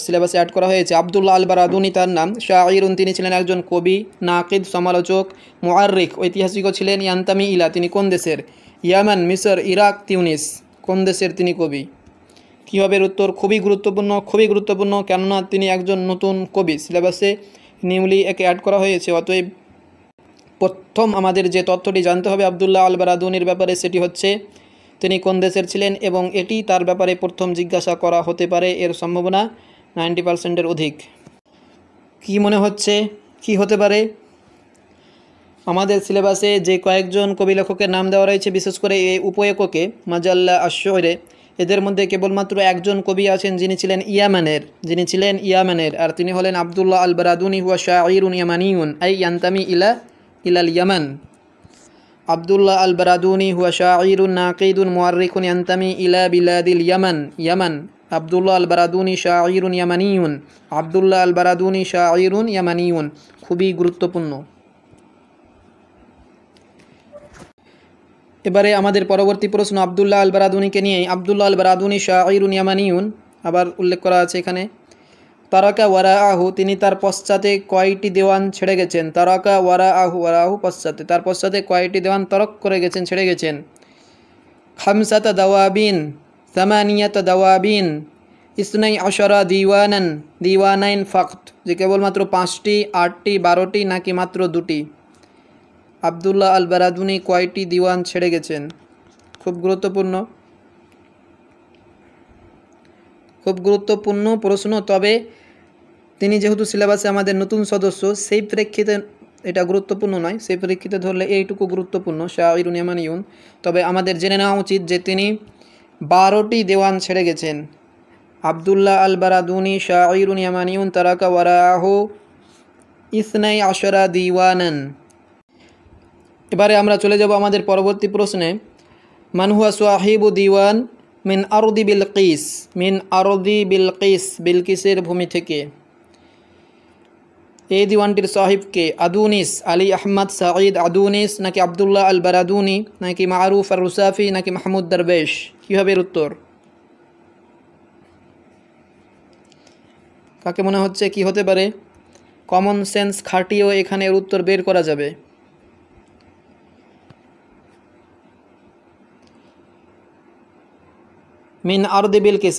[SPEAKER 1] সিলেবাসে অ্যাড করা হয়েছে। আবদুল্লাহ আল বারাদুনি তার নাম। শাঈরুন, তিনি ছিলেন একজন কবি। নাকিদ, সমালোচক। মুআররিখ, ঐতিহাসিকও ছিলেন। ইয়ান্তামি ইলা, তিনি কোন দেশের? ইয়ামান, মিসর, ইরাক, তিউনিস। কোন দেশের তিনি কবি? কী হবে উত্তর? খুবই গুরুত্বপূর্ণ, কেননা তিনি একজন নতুন কবি, সিলেবাসে নিউলি একে অ্যাড করা হয়েছে। অতএব প্রথম আমাদের যে তথ্যটি জানতে হবে আবদুল্লাহ আল বারাদুনির ব্যাপারে, সেটি হচ্ছে তিনি কোন দেশের ছিলেন, এবং এটি তার ব্যাপারে প্রথম জিজ্ঞাসা করা হতে পারে, এর সম্ভাবনা 90%-এর অধিক। কি মনে হচ্ছে কি হতে পারে? আমাদের সিলেবাসে যে কয়েকজন কবি লেখকের নাম দেওয়া রয়েছে, বিশেষ করে এই উপএককে মাজাল্লা আশ-শু'রে, এদের মধ্যে কেবলমাত্র একজন কবি আছেন যিনি ছিলেন ইয়ামানের, আর তিনি হলেন আবদুল্লাহ আল বারাদুনি। হুয়া শাঈরুন ইয়ামানিয়ুন আই ইয়ান্তামি ইলাল ইয়ামান। আবদুল্লাহ আল বারাদুনি হুয়া শাঈরুন নাকিদুন মুআররিখুন ইয়ান্তামি ইলা বিলাদিল ইয়ামান। আবদুল্লাহ আল বারাদুনি শাঈরুন ইয়ামানিয়ুন। খুবই গুরুত্বপূর্ণ। এবারে আমাদের পরবর্তী প্রশ্ন আবদুল্লাহ আল বারাদুনিকে নিয়ে। আবদুল্লাহ আল বারাদুনি শাঈরুন ইয়ামানিয়ুন, আবার উল্লেখ করা আছে এখানে। তারাকা ওয়ারাআহু, তিনি তার পশ্চাতে কয়টি দেওয়ান ছেড়ে গেছেন? তারাকা ওয়ারাআহু পশ্চাতে, তার পশ্চাতে কয়টি দেওয়ান তরক করে গেছেন, ছেড়ে গেছেন? খামসাতা দাওয়াবিন, সামানিয়াতা দাওয়াবিন, ইসনাই আশারা দিওয়ানাইন ফাকত, যে কেবলমাত্র 5টি, 8টি, 12টি, নাকি মাত্র 2টি? আবদুল্লাহ আল বারাদুনি কয়টি দিওয়ান ছেড়ে গেছেন? খুব গুরুত্বপূর্ণ প্রশ্ন। তবে তিনি যেহেতু সিলেবাসে আমাদের নতুন সদস্য, সেই প্রেক্ষিতে এটা গুরুত্বপূর্ণ নয়, সেই প্রেক্ষিতে ধরলে এইটুকু গুরুত্বপূর্ণ, শাঈরুন ইয়ামানিয়ুন। তবে আমাদের জেনে নেওয়া উচিত যে তিনি 12টি দেওয়ান ছেড়ে গেছেন। আবদুল্লাহ আল বারাদুনি শাঈরুন ইয়ামানিয়ুন তারাকা ওয়ারাআহু ইসনাই আশারা দিওয়ানান। এবারে আমরা চলে যাব আমাদের পরবর্তী প্রশ্নে। মান হুয়া সাহিবু দিওয়ান মিন আরদি বিলকিস, বিলকিসের ভূমি থেকে। এই দিওয়ানটির সাহিবকে? আদুনিস, আলী আহমদ সাঈদ আদুনিস, নাকি আবদুল্লাহ আল বারাদুনি, নাকি মারুফ আর রুসাফি, নাকি মাহমুদ দরবেশ? কী হবে এর উত্তর? কাকে মনে হচ্ছে কি হতে পারে? কমন সেন্স খাটিয়েও এখানে এর উত্তর বের করা যাবে। মিন আরদি বিলকিস,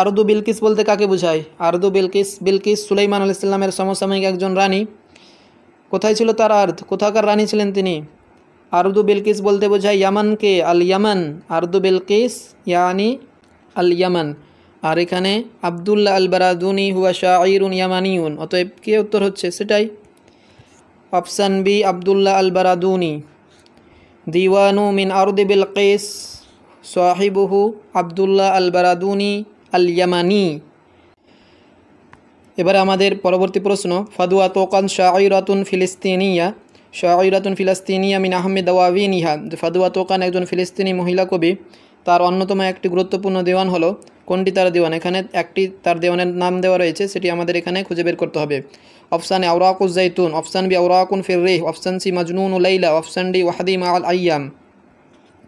[SPEAKER 1] আরদু বিলকিস বলতে কাকে বোঝায়? আরদু বিলকিস সুলাইমান আলাইহিস সালামের সমসাময়িক একজন রানী। কোথায় ছিল তার আর্দ? কোথাকার রানী ছিলেন তিনি? আরদু বিলকিস বলতে বোঝায় ইয়ামানকে, আল ইয়ামান। আরদু বিলকিস ইয়ানি আল ইয়ামান। আর এখানে আবদুল্লাহ আল বারাদুনি হুয়া শাঈরুন ইয়ামানিয়ুন, অতএব কে উত্তর হচ্ছে সেটাই। অপশান বি, আবদুল্লাহ আল বারাদুনি। দিওয়ানু মিন আরদি বিলকিস সাহিবুহু আবদুল্লাহ আল বারাদুনি আল ইয়ামানি। এবারে আমাদের পরবর্তী প্রশ্ন। ফাদুয়া তোকান শাঈরাতুন ফিলিস্তিনিয়া মিন আহমেদ দাওয়াবিনিহা। ফাদুয়া তোকান একজন ফিলিস্তিনি মহিলা কবি, তার অন্যতম একটি গুরুত্বপূর্ণ দেওয়ান হলো, কোনটি তার দেওয়ান? এখানে একটি তার দেওয়ানের নাম দেওয়া রয়েছে, সেটি আমাদের এখানে খুঁজে বের করতে হবে। অপশান এ আওরাকুজ জাইতুন, অপশান বি আওরাকুন ফির রিহ, অপশান সি মাজনুন লাইলা, অপশান ডি ওয়াহদি মা আল আইয়াম।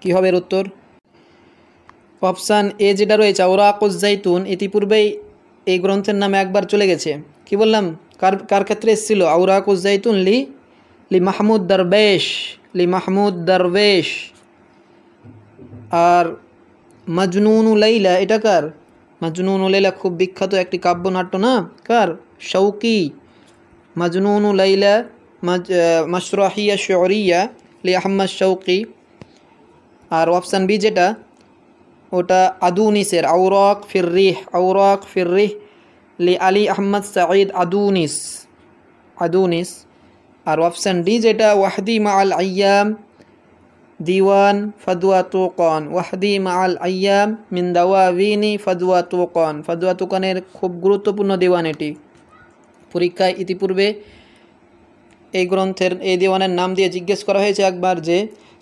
[SPEAKER 1] কী হবে এর উত্তর? অপশান এ যেটা রয়েছে আওরাকুজ জাইতুন, ইতিপূর্বেই এই গ্রন্থের নামে একবার চলে গেছে। কি বললাম? কার ক্ষেত্রে এসেছিল? আওরাকুজ জাইতুন লি মাহমুদ দরবেশ। আর মাজনুন লাইলা, এটা কার? মাজনুন লাইলা খুব বিখ্যাত একটি কাব্যনাট্য না? কার? শৌকি। মাজনুন লাইলা মাশরাহিয়া শুরিয়া লি আহমদ শৌকি। আর অপশান বি যেটা, ওটা আদুনিসের, আওরাক ফির রিহ লি আলী আহমদ সাঈদ আদুনিস। আর অপশান ডি যেটা ওয়াহদি মা আল আইয়াম দিওয়ান ফাদওয়া তুকান ওয়াহদি মাআল আইয়াম মিন দাওয়াবিনি ফাদওয়া তুকান। ফাদওয়া তুকানের খুব গুরুত্বপূর্ণ দেওয়ান এটি। পরীক্ষায় ইতিপূর্বে এই গ্রন্থের এই দেওয়ানের নাম দিয়ে জিজ্ঞেস করা হয়েছে একবার যে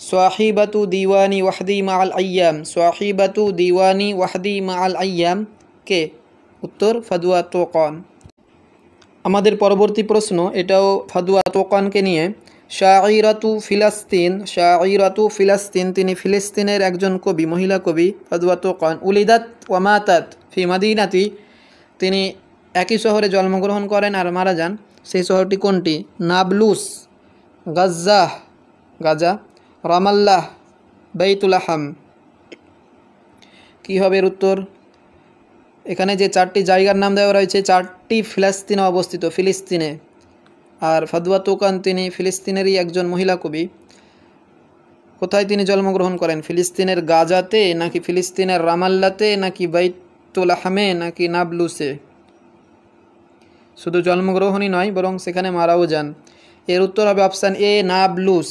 [SPEAKER 1] সাহিবাতু দিওয়ানি ওয়াহদি মাআল আইয়াম, সাহিবাতু দিওয়ানি ওয়াহদি মাআল আইয়াম কে? উত্তর ফাদওয়া তুকান। আমাদের পরবর্তী প্রশ্ন এটাও ফাদওয়া তুকানকে নিয়ে। শাইরাতু ফিলাস্তিন, শাইরাতু ফিলাস্তিন তিনি ফিলিস্তিনের একজন কবি, মহিলা কবি ফাদওয়া তুকান। উলিদাত ওয়া মাতাত ফি মাদিনাতি তিনি একই শহরে জন্মগ্রহণ করেন আর মারা যান। সেই শহরটি কোনটি? নাবলুস, গাজ্জাহ গাজা, রামাল্লাহ, বাইতুলাহাম। কী হবে এর উত্তর? এখানে যে চারটি জায়গার নাম দেওয়া রয়েছে চারটি ফিলিস্তিনে অবস্থিত, ফিলিস্তিনে। আর ফাদওয়া তুকান তিনি ফিলিস্তিনেরই একজন মহিলা কবি। কোথায় তিনি জন্মগ্রহণ করেন? ফিলিস্তিনের গাজাতে নাকি ফিলিস্তিনের রামাল্লাতে নাকি বাইতুলাহামে নাকি নাবলুসে? শুধু জন্মগ্রহণই নয় বরং সেখানে মারাও যান। এর উত্তর হবে অপশান এ, নাবলুস।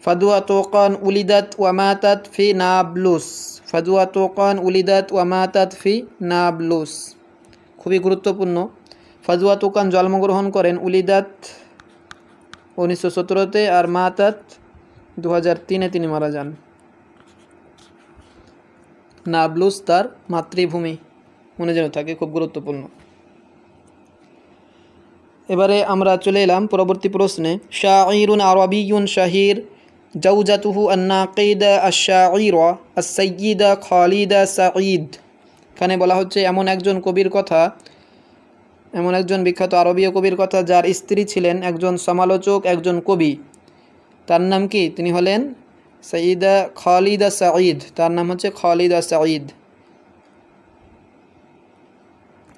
[SPEAKER 1] ফাদওয়া তুকান উলিদাত ওয়া মাতাত ফি নাবলুস, ফাদওয়া তুকান উলিদাত ওয়া মাতাত ফি নাবলুস। খুবই গুরুত্বপূর্ণ। ফাদওয়া তুকান জন্মগ্রহণ করেন উলিদাত 1917-তে আর মাতাত 2003-এ তিনি মারা যান। নাবলুস তার মাতৃভূমি, মনে যেন থাকে, খুব গুরুত্বপূর্ণ। এবারে আমরা চলে এলাম পরবর্তী প্রশ্নে। শাইরুন আরবিয়ুন শাহির জাওজাতুহু আন-নাকিদা আশ-শাইরা আস-সাইয়্যিদা খালিদা সাঈদ। এখানে বলা হচ্ছে এমন একজন কবির কথা, এমন একজন বিখ্যাত আরবীয় কবির কথা যার স্ত্রী ছিলেন একজন সমালোচক, একজন কবি। তার নাম কি? তিনি হলেন সাইয়্যিদা খালিদা সাঈদ। তার নাম হচ্ছে খালিদা সাঈদ।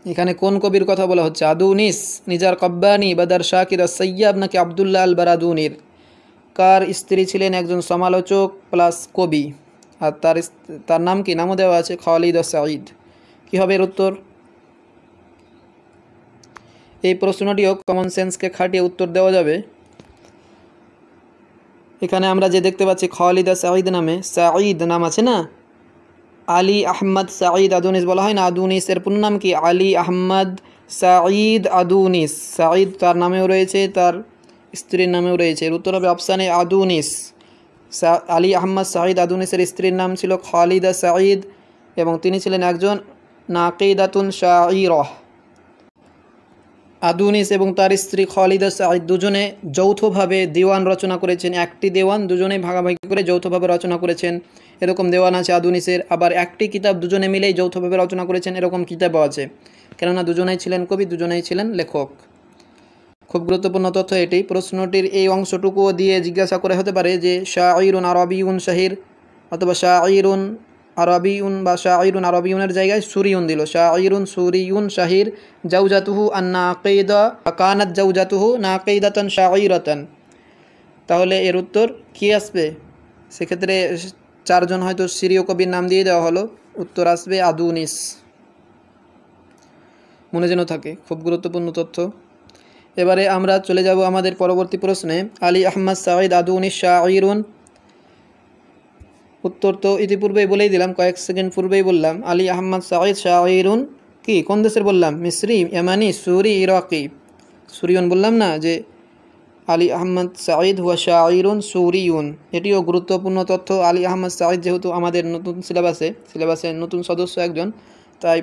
[SPEAKER 1] এখানে কোন কবির কথা বলা হচ্ছে? আদুনিস, নিজার কব্বানি, বাদার শাকির আস-সাইয়াব নাকি আবদুল্লাহ আল বারাদুনির? কার স্ত্রী ছিলেন একজন সমালোচক প্লাস কবি, আর তার নাম কি? নামও দেওয়া আছে খালিদা সাঈদ। কী হবে এর উত্তর? এই প্রশ্নটিও কমন সেন্সকে খাটিয়ে উত্তর দেওয়া যাবে। এখানে আমরা যে দেখতে পাচ্ছি খালিদা সাঈদ নামে, সাঈদ নাম আছে না, আলী আহমদ সাঈদ আদুনিস বলা হয় না? আদুনিস এর পূর্ণ নাম কি? আলী আহমদ সাঈদ আদুনিস। সাঈদ তার নামেও রয়েছে, তার স্ত্রীর নামেও রয়েছে। এর উত্তর হবে অপশানে আদুনিস। আলী আহমদ সাঈদ আদুনিসের স্ত্রীর নাম ছিল খালিদা সাঈদ এবং তিনি ছিলেন একজন নাকিদাতুন শাইরা। আদুনিস এবং তার স্ত্রী খালিদা সাঈদ দুজনে যৌথভাবে দেওয়ান রচনা করেছেন। একটি দেওয়ান দুজনে ভাগাভাগি করে যৌথভাবে রচনা করেছেন, এরকম দেওয়ান আছে আদুনিসের। আবার একটি কিতাব দুজনে মিলেই যৌথভাবে রচনা করেছেন, এরকম কিতাবও আছে। কেননা দুজনেই ছিলেন কবি, দুজনেই ছিলেন লেখক। খুব গুরুত্বপূর্ণ তথ্য এটি। প্রশ্নটির এই অংশটুকুও দিয়ে জিজ্ঞাসা করে হতে পারে যে শাইরুন আরবিয়ুন শাহির, অথবা শাইরুন আরবিয়ুন বা শাইরুন আরবিয়ুনের জায়গায় সুরিয়ুন দিল। শাইরুন সুরিয়ুন শাহির জাওজাতুহু আন-নাকিদা কানাত জাওজাতুহু নাকিদাতান শাইরাতান। তাহলে এর উত্তর কী আসবে? সেক্ষেত্রে চারজন হয়তো সিরীয় কবির নাম দিয়ে দেওয়া হলো, উত্তর আসবে আদুনিস। মনে যেন থাকে, খুব গুরুত্বপূর্ণ তথ্য। এবারে আমরা চলে যাব আমাদের পরবর্তী প্রশ্নে। আলী আহমদ সাঈদ আদুনিস শাইরুন। উত্তর তো ইতিপূর্বেই বলেই দিলাম, কয়েক সেকেন্ড পূর্বেই বললাম। আলী আহমদ সাঈদ শাইরুন কি কোন দেশের বললাম? মিসরি, ইয়ামানি, সুরি, ইরাকি। সুরিয়ুন বললাম না, যে আলী আহমদ সাঈদ হুয়া শাইরুন সুরিয়ুন। এটিও গুরুত্বপূর্ণ তথ্য। আলী আহমদ সাঈদ যেহেতু আমাদের নতুন সিলেবাসে নতুন সদস্য একজন, তাই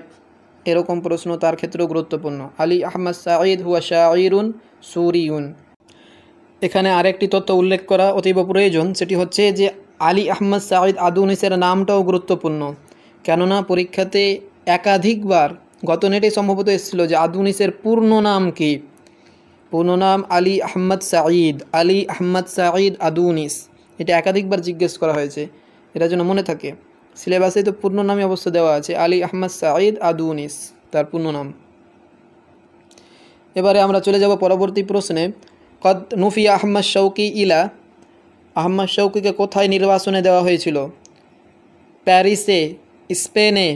[SPEAKER 1] এরকম প্রশ্ন তার ক্ষেত্রেও গুরুত্বপূর্ণ। আলী আহমদ সাঈদ হুয়া শাইরুন সুরিয়ুন। এখানে আরেকটি তথ্য উল্লেখ করা অতীব প্রয়োজন, সেটি হচ্ছে যে আলী আহমদ সাঈদ আদুনিসের নামটাও গুরুত্বপূর্ণ। কেননা পরীক্ষাতে একাধিকবার, গত নেটে সম্ভবত এসেছিল যে আদুনিসের পূর্ণ নাম কি। পূর্ণ নাম আলী আহমদ সাঈদ, আলী আহমদ সাঈদ আদুনিস। এটা একাধিকবার জিজ্ঞেস করা হয়েছে, এটা যেন মনে থাকে। সিলেবাসে তো পূর্ণ নামই অবশ্য দেওয়া আছে, আলী আহমদ সাঈদ আদুনিস তার পূর্ণ নাম। এবারে আমরা চলে যাব পরবর্তী প্রশ্নে। কদ নুফিয়া আহমদ শৌকি ইলা, আহমদ শৌকিকে কোথায় নির্বাসনে দেওয়া হয়েছিল? প্যারিসে, স্পেনে,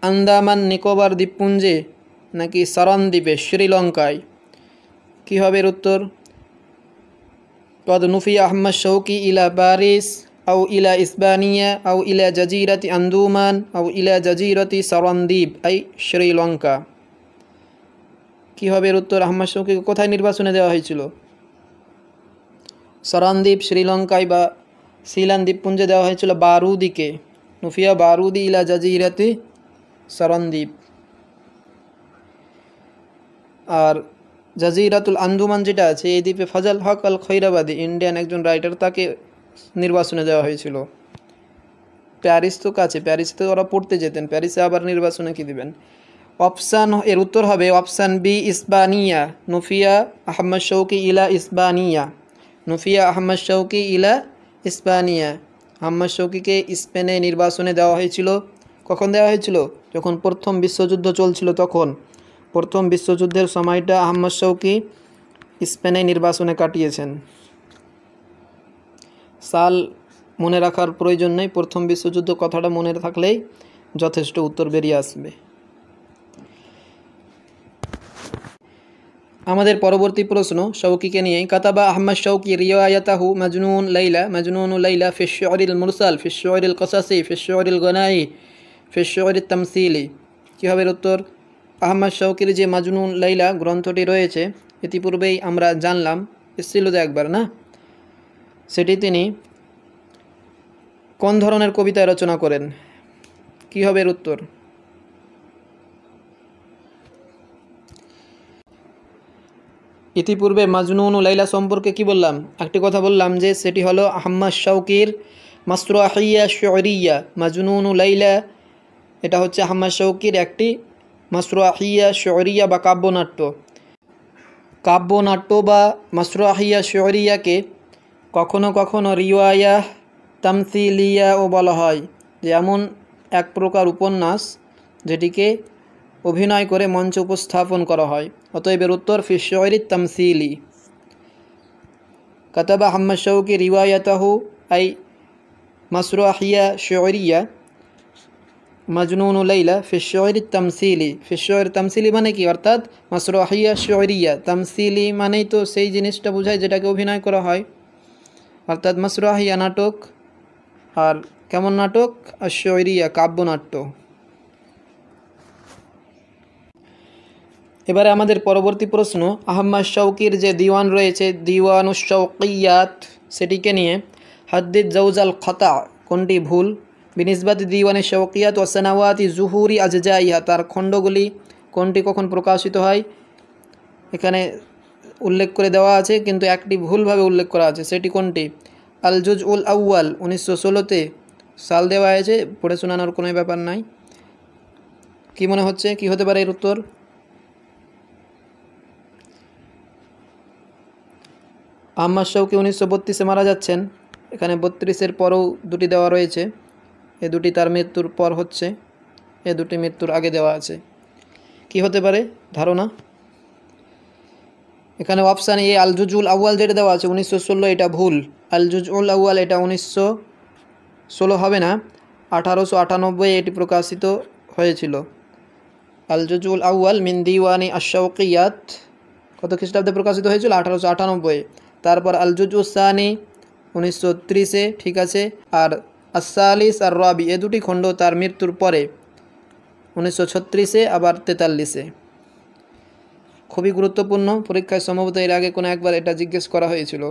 [SPEAKER 1] আন্দামান নিকোবর দ্বীপপুঞ্জে নাকি সারান দ্বীপে, শ্রীলঙ্কায়? কী হবে এর উত্তর? কদ নুফিয়া আহমদ শৌকি ইলা প্যারিস আও ইলা ইসবানিয়া আও ইলা জাজিরাতি আন্দুমান আও ইলা জাজিরাতি সরন্দীপ আই শ্রীলঙ্কা। কী হবে এর উত্তর? আহমদ শৌকীকে কোথায় নির্বাচনে দেওয়া হয়েছিল? সরন্দীপ শ্রীলঙ্কায় বা সিলান দ্বীপপুঞ্জে দেওয়া হয়েছিল বারুদিকে। নুফিয়া বারুদি ইলা জাজিরাতি সরন্দীপ। আর জাজিরাতুল আন্দুমান যেটা আছে, এই দ্বীপে ফজল হক আল খৈরাবাদী ইন্ডিয়ান একজন রাইটার, তাকে নির্বাচনে দেওয়া হয়েছিল। প্যারিস তো কাছে, প্যারিসে তো ওরা পড়তে যেতেন, প্যারিসে আবার নির্বাচনে কি দিবেন? অপশান এর উত্তর হবে অপশান বি ইসবানিয়া। নুফিয়া আহমদ শৌকী ইলা ইসবানিয়া। নুফিয়া আহমদ শৌকী ইলা ইসবানিয়া। আহমদ শৌকীকে স্পেনে নির্বাচনে দেওয়া হয়েছিল। কখন দেওয়া হয়েছিল? যখন প্রথম বিশ্বযুদ্ধ চলছিল তখন। প্রথম বিশ্বযুদ্ধের সময়টা আহমদ শৌকী স্পেনে নির্বাচনে কাটিয়েছেন। সাল মনে রাখার প্রয়োজন নেই, প্রথম বিশ্বযুদ্ধ কথাটা মনে থাকলেই যথেষ্ট, উত্তর বেরিয়ে আসবে। আমাদের পরবর্তী প্রশ্ন শৌকীকে নিয়ে। কাতাবা আহমদ শৌকী রিওয়ায়াতাহু মাজনুন লাইলা মাজনুন লাইলা ফি শি'রিল মুরসাল ফি শি'রিল কসাসি ফি শি'রিল গনাই ফি শি'রিত তামসিলি। কী হবে উত্তর? আহমদ শৌকীর যে মাজনুন লাইলা গ্রন্থটি রয়েছে, ইতিপূর্বেই আমরা জানলাম, এসেছিল তো একবার না? সেটি তিনি কোন ধরনের কবিতা রচনা করেন? কী হবে এর উত্তর? ইতিপূর্বে মাজনুন লাইলা সম্পর্কে কি বললাম? একটি কথা বললাম যে সেটি হলো আহমদ শৌকীর মাসরাহিয়া শু'রিয়া। মাজনুন লাইলা এটা হচ্ছে আহমদ শৌকীর একটি মাসরাহিয়া শু'রিয়া বা কাব্যনাট্য। কাব্যনাট্য বা মাসরাহিয়া শু'রিয়াকে কখনো কখনো রিওয়ায়া তামসিলিয়াও বলা হয়, যে এমন এক প্রকার উপন্যাস যেটিকে অভিনয় করে মঞ্চে উপস্থাপন করা হয়। অতএব এর উত্তর ফি শি'রিত তামসিলি। কাতাবা আহমদ শৌকী রিওয়ায়াতাহু আই মাসরাহিয়া শু'রিয়া মাজনুন লাইলা ফি শি'রিত তামসিলি। ফি শি'র তামসিলি মানে কি? অর্থাৎ মাসরাহিয়া শু'রিয়া। তামসিলি মানেই তো সেই জিনিসটা বোঝায় যেটাকে অভিনয় করা হয়, অর্থাৎ মাসরাহিয়া নাটক। আর কেমন নাটক? আর শু'রিয়া কাব্যনাট্য। এবারে আমাদের পরবর্তী প্রশ্ন আহমদ শৌকীর যে দিওয়ান রয়েছে দিওয়ানুশ শৌকিয়াত, সেটিকে নিয়ে। হাদ্দিদ জাওজাল খতা, কোনটি ভুল? বিনিসবাতি দিওয়ানে শৌকিয়াত ও সানাওয়াতি জুহুরি আজজাইহা, তার খণ্ডগুলি কোনটি কখন প্রকাশিত হয়? এখানে উল্লেখ করে দেওয়া আছে, কিন্তু একটি ভুলভাবে উল্লেখ করা আছে, সেটি কোনটি? আল জুজউল আউয়াল 1916-তে সাল দেওয়া হয়েছে, পড়ে শোনানোর কোনো ব্যাপার নাই। কি মনে হচ্ছে কি হতে পারে এর উত্তর? আহমদ শৌকী 1932-এ মারা যাচ্ছেন। এখানে 32-এর পরেও দুটি দেওয়া রয়েছে, এ দুটি তার মৃত্যুর পর হচ্ছে, এ দুটি মৃত্যুর আগে দেওয়া আছে। কি হতে পারে ধারণা? এখানে অপশান এ আল জুজউল আউয়াল যেটা দেওয়া আছে 1916, এটা ভুল। আল জুজউল আউয়াল এটা 1916 হবে না, 1898 এটি প্রকাশিত হয়েছিল। আল জুজউল আউয়াল মিন দিওয়ানি আশ-শৌকিয়াত কত খ্রিস্টাব্দে প্রকাশিত হয়েছিল? 1898। তারপর আল জুজউস সানি 1930-এ, ঠিক আছে। আর আস-সালিস আর রাবি, এ দুটি খণ্ড তার মৃত্যুর পরে 1936-এ আবার 43-এ। খুবই গুরুত্বপূর্ণ, পরীক্ষায় সম্ভবত এর আগে কোনো একবার এটা জিজ্ঞেস করা হয়েছিল।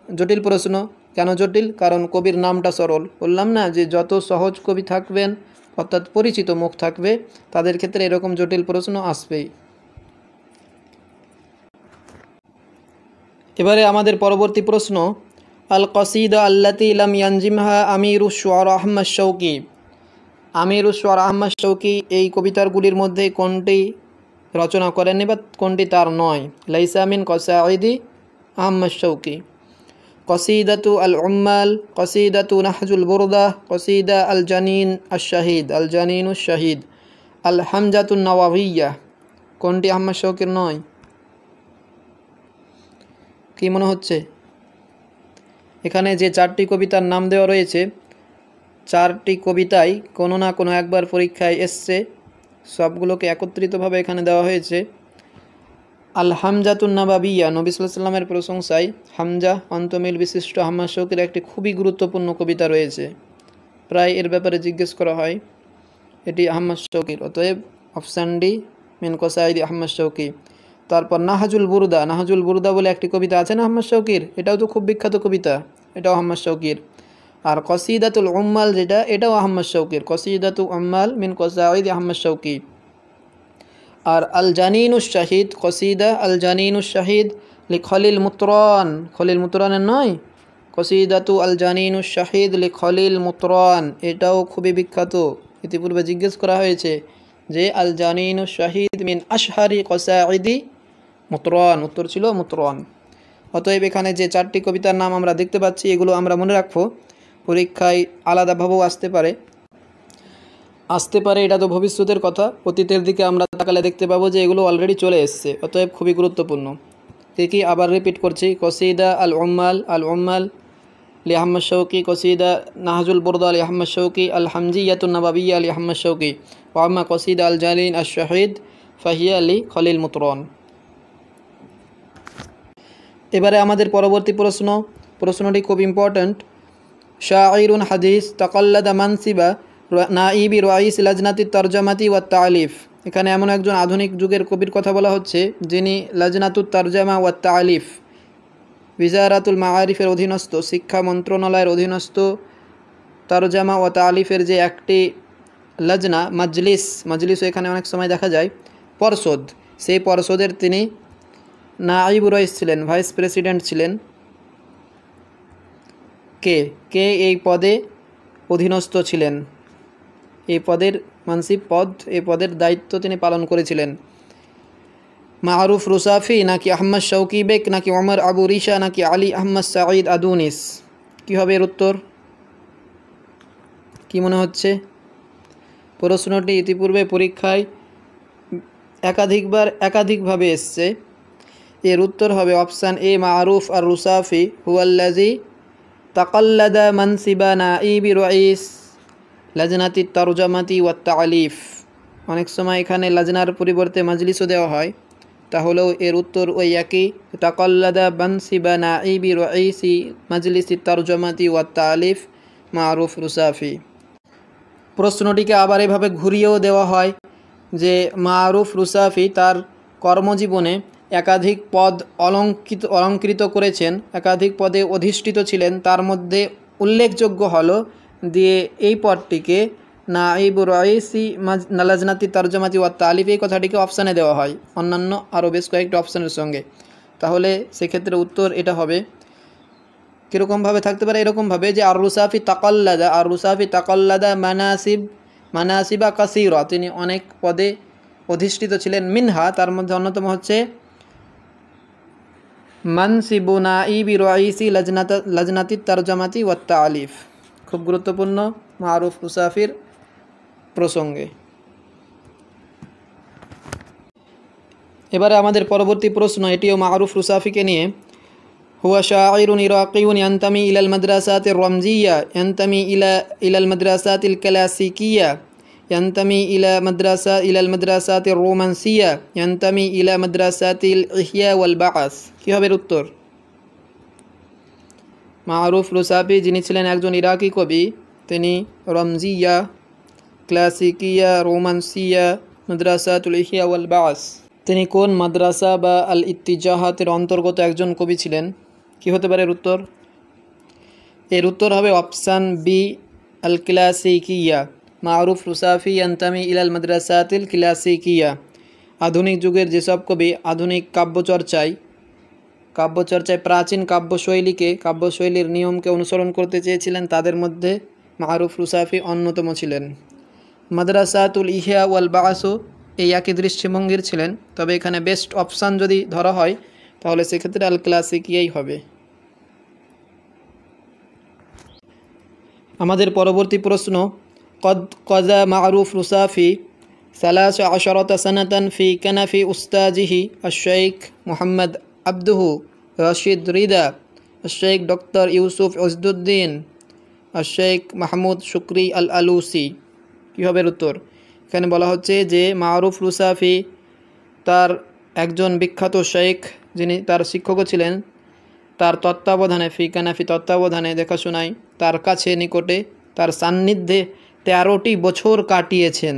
[SPEAKER 1] জটিল প্রশ্ন। কেন জটিল? কারণ কবির নামটা সরল। বললাম না যে যত সহজ কবি থাকবেন, অর্থাৎ পরিচিত মুখ থাকবে, তাদের ক্ষেত্রে এরকম জটিল প্রশ্ন আসবেই। এবারে আমাদের পরবর্তী প্রশ্ন আল কসিদা আল্লাতি লাম ইয়ানজিমহা আমিরুশ শুআরা আহমদ শৌকী। আমিরুশ শুআরা আহমদ শৌকী এই কবিতাগুলির মধ্যে কোনটি রচনা করেননি বা কোনটি তার নয়? লাইসা মিন কসাইদি আহমদ শৌকী। কসিদাতু আল উম্মাল, কসিদাতু নাহজুল বুরদা, কসিদা আল জানিন আশ-শাহিদ, আল জানিনুশ শাহিদ, আল হামজাতুন নাওয়াবিয়্যাহ, কোনটি আহমদ শৌকীর নয়? কি মনে হচ্ছে? এখানে যে চারটি কবিতার নাম দেওয়া রয়েছে, চারটি কবিতাই কোনো না কোনো একবার পরীক্ষায় এসছে, সবগুলোকে একত্রিতভাবে এখানে দেওয়া হয়েছে। আল হামজাতুন নাবাবিয়া, নবী সাল্লাল্লাহু আলাইহি ওয়াসাল্লামের প্রশংসায় হামজা অন্তমিল বিশিষ্ট আহমদ শৌকীর একটি খুবই গুরুত্বপূর্ণ কবিতা রয়েছে। প্রায় এর ব্যাপারে জিজ্ঞেস করা হয়, এটি আহমদ শৌকীর, অতএব অপশান ডি মিন কসাইদি আহমদ শৌকী। তারপর নাহাজুল বুরদা, নাহাজুল বুরদা বলে একটি কবিতা আছে না আহমদ শৌকীর, এটাও তো খুব বিখ্যাত কবিতা, এটাও আহমদ শৌকীর। আর কসিদাতুল উম্মাল যেটা, এটাও আহমদ শৌকীর, কসিদাতুল উম্মাল মিন কসাইদি আহমদ শৌকী। আর আল জানিনুশ শাহিদ, কসিদা আল জানিনুশ শাহিদ লি খলিল মুতরান, খলিল মুতরানের নয়, কসিদাতু আল জানিনুশ শাহিদ লি খলিল মুতরান, এটাও খুবই বিখ্যাত। ইতিপূর্বে জিজ্ঞেস করা হয়েছে যে আল জানিনুশ শাহিদ মিন আশহারি কসাইদি মুতরান, উত্তর ছিল মুতরান। অতএব এখানে যে চারটি কবিতার নাম আমরা দেখতে পাচ্ছি, এগুলো আমরা মনে রাখবো, পরীক্ষায় আলাদাভাবেও আসতে পারে, এটা তো ভবিষ্যতের কথা, অতীতের দিকে আমরা তাকালে দেখতে পাবো যে এগুলো অলরেডি চলে এসছে, অতএব খুবই গুরুত্বপূর্ণ। কি আবার রিপিট করছি, কসিদা আল উম্মাল লি আহমদ শৌকী, কসিদা নাহাজুল বুরদা লি আহমদ শৌকী, আল হামজিয়াতুন নাবাবিয়া লি আহমদ শৌকী, ওয়া আম্মা কসিদা আল জালিন আশ শাহিদ ফাহিয়া লি খলিল মুতরান। এবারে আমাদের পরবর্তী প্রশ্নটি খুব ইম্পর্ট্যান্ট। শাঈরুন হাদিস তাকাল্লাদা মানসিবা নাইবি রাইস লাজনাতি তরজামাতি ওয়া তালিফ, এখানে এমন একজন আধুনিক যুগের কবির কথা বলা হচ্ছে যিনি লাজনাতুত তরজামা ওয়া তালিফ, বিজারাতুল মাআরিফের অধীনস্থ, শিক্ষা মন্ত্রণালয়ের অধীনস্থ তরজামা ও তালিফের যে একটি লজনা, মজলিসও এখানে অনেক সময় দেখা যায়, পর্ষদ, সেই পর্ষদের তিনি নাইব রাইস ছিলেন, ভাইস প্রেসিডেন্ট ছিলেন। কে এই পদে অধীনস্থ ছিলেন, এই পদের মানসিব পদ, এই পদের দায়িত্ব তিনি পালন করেছিলেন। মারুফ রুসাফি নাকি আহমদ শৌকী বেক নাকি ওমর আবু রিশা নাকি আলী আহমদ সাঈদ আদুনিস, কী হবে এর উত্তর? কি মনে হচ্ছে? প্রশ্নটি ইতিপূর্বে পরীক্ষায় একাধিকভাবে এসছে। এর উত্তর হবে option A, Maruf R Rusafi হুয়াল্লাজি তাকাল্লাদা মানসিবা নাইবি rice লাজনাতি তরজামাতি ওয়া তালিফ। অনেক সময় এখানে লাজনার পরিবর্তে মাজলিসও দেওয়া হয়, তাহলেও এর উত্তর ওই একই, তাকাল্লাদা মানসিবা নাইবি রাইসি মাজলিসি তরজামাতি ওয়া তালিফ মারুফ রুসাফি। প্রশ্নটিকে আবার এভাবে ঘুরিয়েও দেওয়া হয় যে মারুফ রুসাফি তার কর্মজীবনে একাধিক পদ অলঙ্কৃত করেছেন, একাধিক পদে অধিষ্ঠিত ছিলেন, তার মধ্যে উল্লেখযোগ্য হলো দিয়ে এই পদটিকে নাইব রাইসি লাজনাতি তরজামাতি ওয়া তালিফ, এই কথাটিকে অপশানে দেওয়া হয় অন্যান্য আরও বেশ কয়েকটি অপশানের সঙ্গে। তাহলে সেক্ষেত্রে উত্তর এটা হবে, কীরকমভাবে থাকতে পারে, এরকমভাবে যে আর রুসাফি তাকাল্লাদা মানাসিবা কাসীরা, তিনি অনেক পদে অধিষ্ঠিত ছিলেন, মিনহা তার মধ্যে অন্যতম হচ্ছে মানসিবু নাইবি রাইসি লাজনাতি তরজামাতি ওয়া তালিফ। খুব গুরুত্বপূর্ণ মারুফ রুসাফির প্রসঙ্গে। এবারে আমাদের পরবর্তী প্রশ্ন, এটিও মারুফ রুসাফিকে নিয়ে। হুয়া শাঈরুন ইরাকিয়ুন ইয়ান্তামি ইলাল মাদ্রাসাতির রমজিয়া ইয়ান্তামি ইলাল মাদ্রাসাতিল ক্লাসিকিয়া ইয়ান্তামি ইলাল মাদ্রাসাতির রোমান্সিয়া ইয়ান্তামি ইলা মাদ্রাসাতিল ইহয়া ওয়াল বাআস, কী হবে উত্তর? মারুফ রুসাফি যিনি ছিলেন একজন ইরাকি কবি, তিনি রমজিয়া, ক্লাসিকিয়া, রোমান্সিয়া, মাদ্রাসাতুল ইহয়া ওয়াল বাআস, তিনি কোন মাদ্রাসা বা আল ইত্তিজাহাতের অন্তর্গত একজন কবি ছিলেন? কি হতে পারে এর উত্তর? এর উত্তর হবে অপশান বি, আল ক্লাসিকিয়া। মারুফ রুসাফি ইয়ান্তামি ইলাল মাদ্রাসাতিল ক্লাসিকিয়া। আধুনিক যুগের যেসব কবি আধুনিক কাব্যচর্চায় প্রাচীন কাব্যশৈলীর নিয়মকে অনুসরণ করতে চেয়েছিলেন, তাদের মধ্যে মারুফ রুসাফি অন্যতম ছিলেন। মাদ্রাসাতুল ইহয়া ওয়াল বাআসও এই একই দৃষ্টিভঙ্গির ছিলেন, তবে এখানে বেস্ট অপশান যদি ধরা হয় তাহলে সেক্ষেত্রে আল ক্লাসিকিয়াই হবে। আমাদের পরবর্তী প্রশ্ন, কযা মারুফ রুসাফি 13 সানাতান ফি কানাফি উস্তাজিহি আশ-শাইখ মুহাম্মদ আবদুহু রশিদ রিদা, আশ-শাইখ ডক্টর ইউসুফ ইজদুদ্দিন, আশ-শাইখ মাহমুদ শুকরি আল আলুসি, কী হবে উত্তর? এখানে বলা হচ্ছে যে মারুফ রুসাফি তার একজন বিখ্যাত শেখ যিনি তার শিক্ষকও ছিলেন, তার তত্ত্বাবধানে ফি তত্ত্বাবধানে দেখাশোনায় তার কাছে নিকটে তার সান্নিধ্যে 13টি বছর কাটিয়েছেন।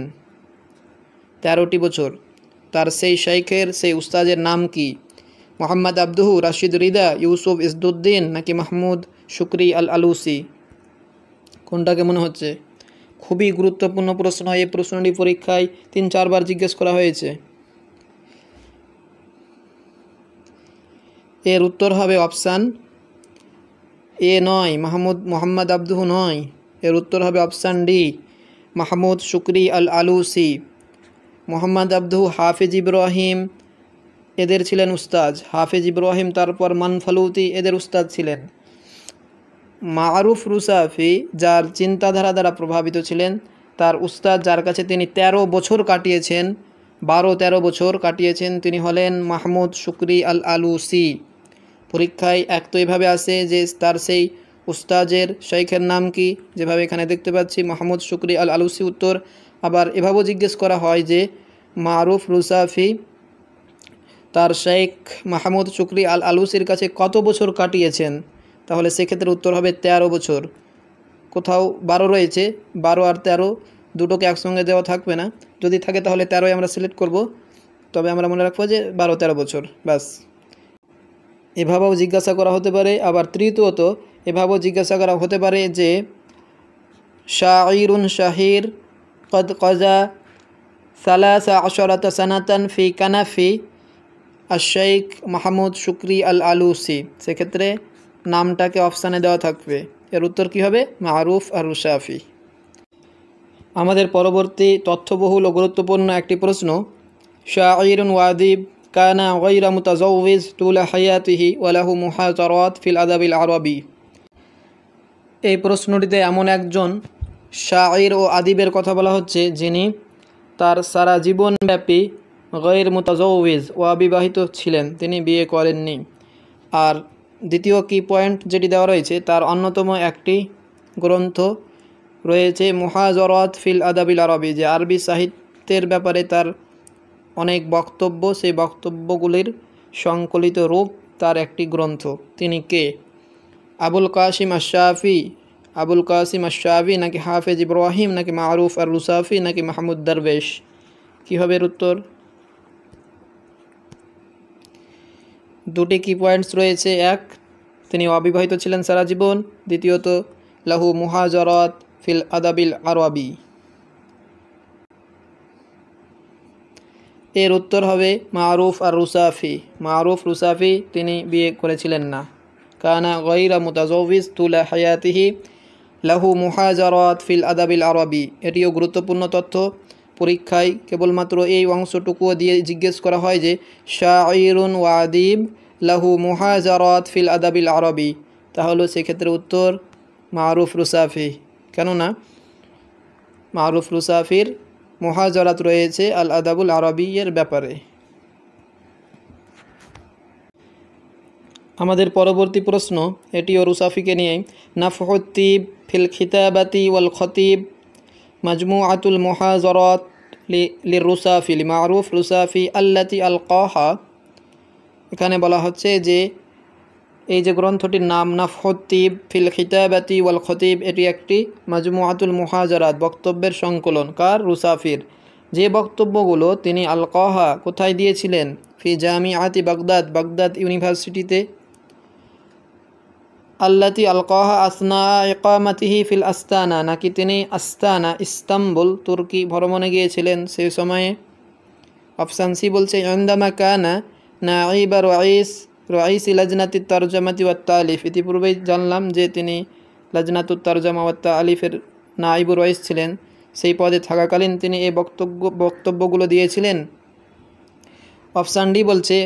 [SPEAKER 1] 13টি বছর। তার সেই শেখের সেই উস্তাদের নাম কি? মোহাম্মদ আব্দুহু, রাশিদ রিদা, ইউসুফ ইসদুদ্দিন নাকি মাহমুদ শুকরি আল আলুসি? কোনটাকে মনে হচ্ছে? খুবই গুরুত্বপূর্ণ প্রশ্ন। এই প্রশ্নটি পরীক্ষায় 3-4 বার জিজ্ঞেস করা হয়েছে। এর উত্তর হবে অপশান এ নয়, মোহাম্মদ আব্দুহু নয়। এর উত্তর হবে অপশান ডি, মাহমুদ শুকরি আল আলুসি। মোহাম্মদ আব্দুহু হাফেজ ইব্রাহিম এদের ছিলেন উস্তাদ। হাফেজ ইব্রাহিম, তারপর মানফালুতি এদের উস্তাদ ছিলেন। মারুফ রুসাফি যার চিন্তাধারা দ্বারা প্রভাবিত ছিলেন, তার উস্তাদ যার কাছে তিনি 13 বছর কাটিয়েছেন, 12-13 বছর কাটিয়েছেন, তিনি হলেন মাহমুদ শুকরি আল আলুসি। পরীক্ষায় এক তো এভাবে আসে যে তার সেই উস্তাদের শেখের নাম কি, যেভাবে এখানে দেখতে পাচ্ছি মাহমুদ শুকরি আল আলুসি উত্তর। আবার এভাবেও জিজ্ঞেস করা হয় যে মারুফ রুসাফি তার শেখ মাহমুদ শুকরি আল আলুসির কাছে কত বছর কাটিয়েছেন, তাহলে সেক্ষেত্রে উত্তর হবে 13 বছর। কোথাও 12 রয়েছে, 12 আর 13 দুটোকে একসঙ্গে দেওয়া থাকবে না। যদি থাকে তাহলে 13ই আমরা সিলেক্ট করব, তবে আমরা মনে রাখবো যে 12-13 বছর, ব্যাস। এভাবেও জিজ্ঞাসা করা হতে পারে। আবার তৃতীয়ত এভাবেও জিজ্ঞাসা করা হতে পারে যে শাঈরুন শাহির কদ কজা সালাসা আশরাতা সানাতান ফি কানাফি আশ-শাইখ মাহমুদ শুকরি আল আলুসি, সেক্ষেত্রে নামটাকে অপশানে দেওয়া থাকবে। এর উত্তর কী হবে? মারুফ আর রুসাফি। আমাদের পরবর্তী তথ্যবহুল ও গুরুত্বপূর্ণ একটি প্রশ্ন, শাঈরুন ওয়াদিব কানা গায়রা মুতাজাওয়িজ তুলা হায়াতিহি ওয়া লাহু মুহাজারাত ফিল আদাবিল আরবি। এই প্রশ্নটিতে এমন একজন শাঈর ও আদিবের কথা বলা হচ্ছে যিনি তার সারা জীবনব্যাপী গায়র মুতাজাওয়িজ ও অবিবাহিত ছিলেন, তিনি বিয়ে করেননি। আর দ্বিতীয় কি পয়েন্ট যেটি দেওয়া রয়েছে, তার অন্যতম একটি গ্রন্থ রয়েছে মুহাজারাত ফিল আদাবিল আরবি, যে আরবি সাহিত্যের ব্যাপারে তার অনেক বক্তব্য, সেই বক্তব্যগুলির সংকলিত রূপ তার একটি গ্রন্থ। তিনি কে? আবুল কাসিম আশ-শাফি, নাকি হাফেজ ইব্রাহিম, নাকি মারুফ আর রুসাফি, নাকি মাহমুদ দরবেশ? কী হবে এর উত্তর? দুটি কি পয়েন্টস রয়েছে। এক, তিনি অবিবাহিত ছিলেন সারা জীবন। দ্বিতীয়ত লাহু মুহাজারাত ফিল আদাবিল আরবি। এর উত্তর হবে মারুফ আর রুসাফি। মারুফ রুসাফি তিনি বিয়ে করেছিলেন না। কানা গায়রা মুতাজাওয়িজ তুলা হায়াতিহি লাহু মুহাজারাত ফিল আদাবিল আরবি। এটিও গুরুত্বপূর্ণ তথ্য। পরীক্ষায় কেবলমাত্র এই অংশটুকুও দিয়ে জিজ্ঞেস করা হয় যে শাঈরুন ওয়াদিব লাহু মুহাজারাত ফিল আদাবিল আরবি, তাহলে সেক্ষেত্রে উত্তর মারুফ রুসাফি। কেননা মারুফ রুসাফির মুহাজারাত রয়েছে আল আদাবুল আরবি এর ব্যাপারে। আমাদের পরবর্তী প্রশ্ন, এটিও রুসাফিকে নিয়ে। নাফহুত তিব ফিল খিতাবাতি ওয়াল খতিব মাজমুআতুল মুহাজারাত লিরুসাফি লিমারুফ রুসাফি আল্লাতি আলকাহা। এখানে বলা হচ্ছে যে এই যে গ্রন্থটির নাম নাফহুত তিব ফিল খিতাবাতি ওয়াল খতিব, এটি একটি মাজমুআতুল মুহাজারাত, বক্তব্যের সংকলন। কার? রুসাফির। যে বক্তব্যগুলো তিনি আলকাহা কোথায় দিয়েছিলেন? ফি জামিআতি বাগদাদ, বাগদাদ ইউনিভার্সিটিতে। আল্লাতি আলকাহা আসনা ইকামাতিহি ফিল আস্তানা, নাকি তিনি আস্তানা ইস্তাম্বুল তুর্কি ভ্রমণে গিয়েছিলেন সেই সময়ে? অপশান সি বলছে ইনদামা কানা নাইবা রাইসি লাজনাতি তারজামাতি ওয়াত তালিফ। ইতিপূর্বেই জানলাম যে তিনি লাজনাতুত তারজামা ওয়াত তালিফের নাইবু রাইস ছিলেন, সেই পদে থাকাকালীন তিনি এই বক্তব্যগুলো দিয়েছিলেন। অপশান ডি বলছে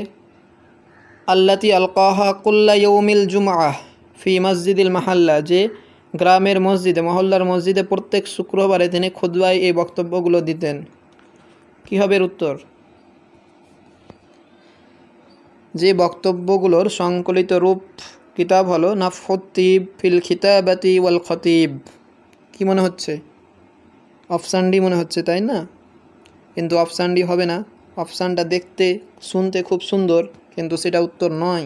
[SPEAKER 1] আল্লাতি আলকাহা কুল্লা ইয়াউমিল জুমআহ ফি মসজিদিল মাহাল্লা, যে গ্রামের মসজিদে, মহল্লার মসজিদে প্রত্যেক শুক্রবারে তিনি খুতবায় এই বক্তব্যগুলো দিতেন। কী হবে এর উত্তর? যে বক্তব্যগুলোর সংকলিত রূপ কিতাব হলো নাফহুত তিব ফিল খিতাবাতি ওয়াল খতিব। কি মনে হচ্ছে? অপশান ডি মনে হচ্ছে, তাই না? কিন্তু অপশান ডি হবে না, অপশানটা দেখতে শুনতে খুব সুন্দর, কিন্তু সেটা উত্তর নয়।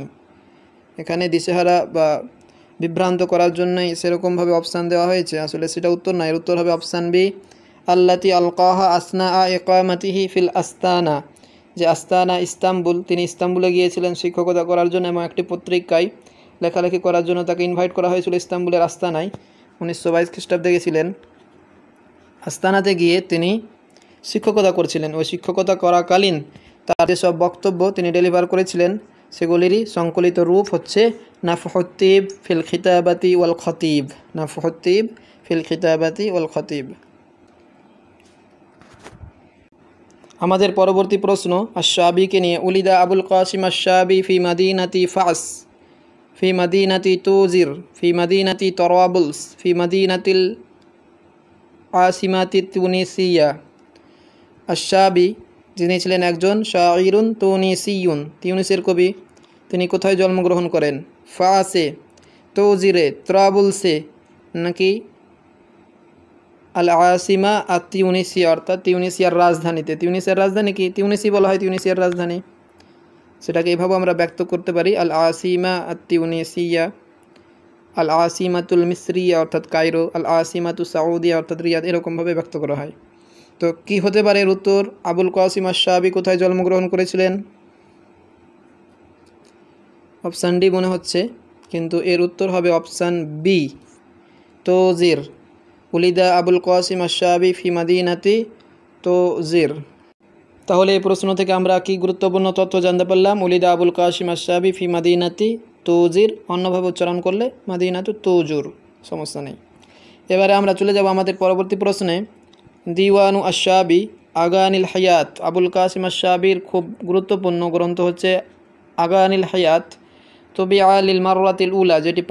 [SPEAKER 1] এখানে দিশেহারা বা বিভ্রান্ত করার জন্যই সেরকমভাবে অপশান দেওয়া হয়েছে, আসলে সেটা উত্তর নয়। এর উত্তর হবে অপশান বি, আল্লাতি আলকাহা আসনা ইকামাতিহি ফিল আস্তানা। যে আস্তানা ইস্তাম্বুল, তিনি ইস্তাম্বুলে গিয়েছিলেন শিক্ষকতা করার জন্য এবং একটি পত্রিকায় লেখালেখি করার জন্য তাকে ইনভাইট করা হয়েছিল ইস্তাম্বুলের আস্তানায়। 1922 খ্রিস্টাব্দে গেছিলেন। আস্তানাতে গিয়ে তিনি শিক্ষকতা করছিলেন। ওই শিক্ষকতা করাকালীন তার যেসব বক্তব্য তিনি ডেলিভার করেছিলেন সেগুলিরই সংকলিত রূপ হচ্ছে নাফহুত্তিব ফিল খিতাবাতি ওয়াল খতিব। নাফহুত্তিব ফিল খিতাবাতি ওয়াল খতিব। আমাদের পরবর্তী প্রশ্ন আশ-শাবিকে নিয়ে। উলিদা আবুল কাসিম আশ-শাবি ফি মাদিনাতি ফাস, ফি মাদিনাতি তুজির, ফি মাদিনাতি তরাবুলস, ফি মাদিনাতিল আসিমাতি তুনিসিয়া। আশ-শাবি যিনি ছিলেন একজন শাইরুন তুনিসিয়ুন, তিউনিসের কবি, তিনি কোথায় জন্মগ্রহণ করেন? ফাসে, তুজিরে, তরাবুলসে, নাকি আল আসিমা আর তিউনিসিয়া অর্থাৎ তিউনিসিয়ার রাজধানীতে? তিউনিসিয়ার রাজধানী কি? তিউনিসি বলা হয় তিউনিসিয়ার রাজধানী, সেটাকে এভাবে আমরা ব্যক্ত করতে পারি আল আসিমা আর তিউনিসিয়া, আল আসিমাতুল মিসরিয়া অর্থাৎ কায়রো, আল আসিমাতু সাউদিয়া অর্থাৎ রিয়াদ, এরকমভাবে ব্যক্ত করা হয়। তো কি হতে পারে এর উত্তর? আবুল কাসিম আশ-শাবি কোথায় জন্মগ্রহণ করেছিলেন? অপশান ডি মনে হচ্ছে, কিন্তু এর উত্তর হবে অপশান বি, তুজির। উলিদা আবুল কাসিম আশ-শাবি ফি মাদিনাতি তুজির। তাহলে এই প্রশ্ন থেকে আমরা কি গুরুত্বপূর্ণ তথ্য জানতে পারলাম? উলিদা আবুল কাসিম আশ-শাবি ফি মাদিনাতি তুজির, অন্যভাবে উচ্চারণ করলে মাদিনাতু তুজুর, সমস্যা নেই। এবারে আমরা চলে যাব আমাদের পরবর্তী প্রশ্নে। দিওয়ানু আশ-শাবি আগানিল হায়াত। আবুল কাসিম আশ-শাবির খুব গুরুত্বপূর্ণ গ্রন্থ হচ্ছে আগানিল হায়াত। তবিআ লিল মাররাতিল উলা, যেটি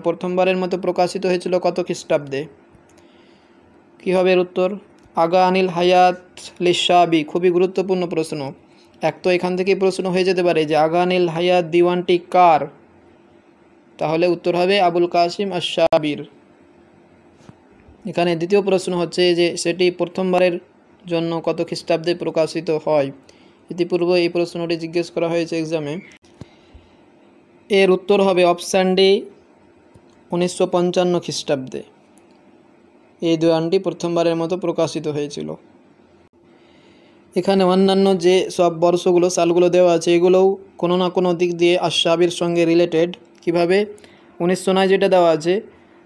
[SPEAKER 1] প্রথমবারের মতো প্রকাশিত হয়েছিল কত খ্রিস্টাব্দে? কী হবে এর উত্তর? আগানিল হায়াত লিশ-শাবি, খুবই গুরুত্বপূর্ণ প্রশ্ন। এক তো এখান থেকেই প্রশ্ন হয়ে যেতে পারে যে আগানিল হায়াত দিওয়ানটি কার, তাহলে উত্তর হবে আবুল কাসিম আশ-শাবির। এখানে দ্বিতীয় প্রশ্ন হচ্ছে যে সেটি প্রথমবারের জন্য কত খ্রিস্টাব্দে প্রকাশিত হয়? ইতিপূর্বে এই প্রশ্নটি জিজ্ঞেস করা হয়েছে এক্সামে। এর উত্তর হবে অপশান ডি, 1955 খ্রিস্টাব্দে এই দিওয়ানটি প্রথমবারের মতো প্রকাশিত হয়েছিল। এখানে অন্যান্য যে সব বর্ষগুলো, সালগুলো দেওয়া আছে, এগুলোও কোনো না কোনো দিক দিয়ে আশ-শাবির সঙ্গে রিলেটেড। কিভাবে? 1909 যেটা দেওয়া আছে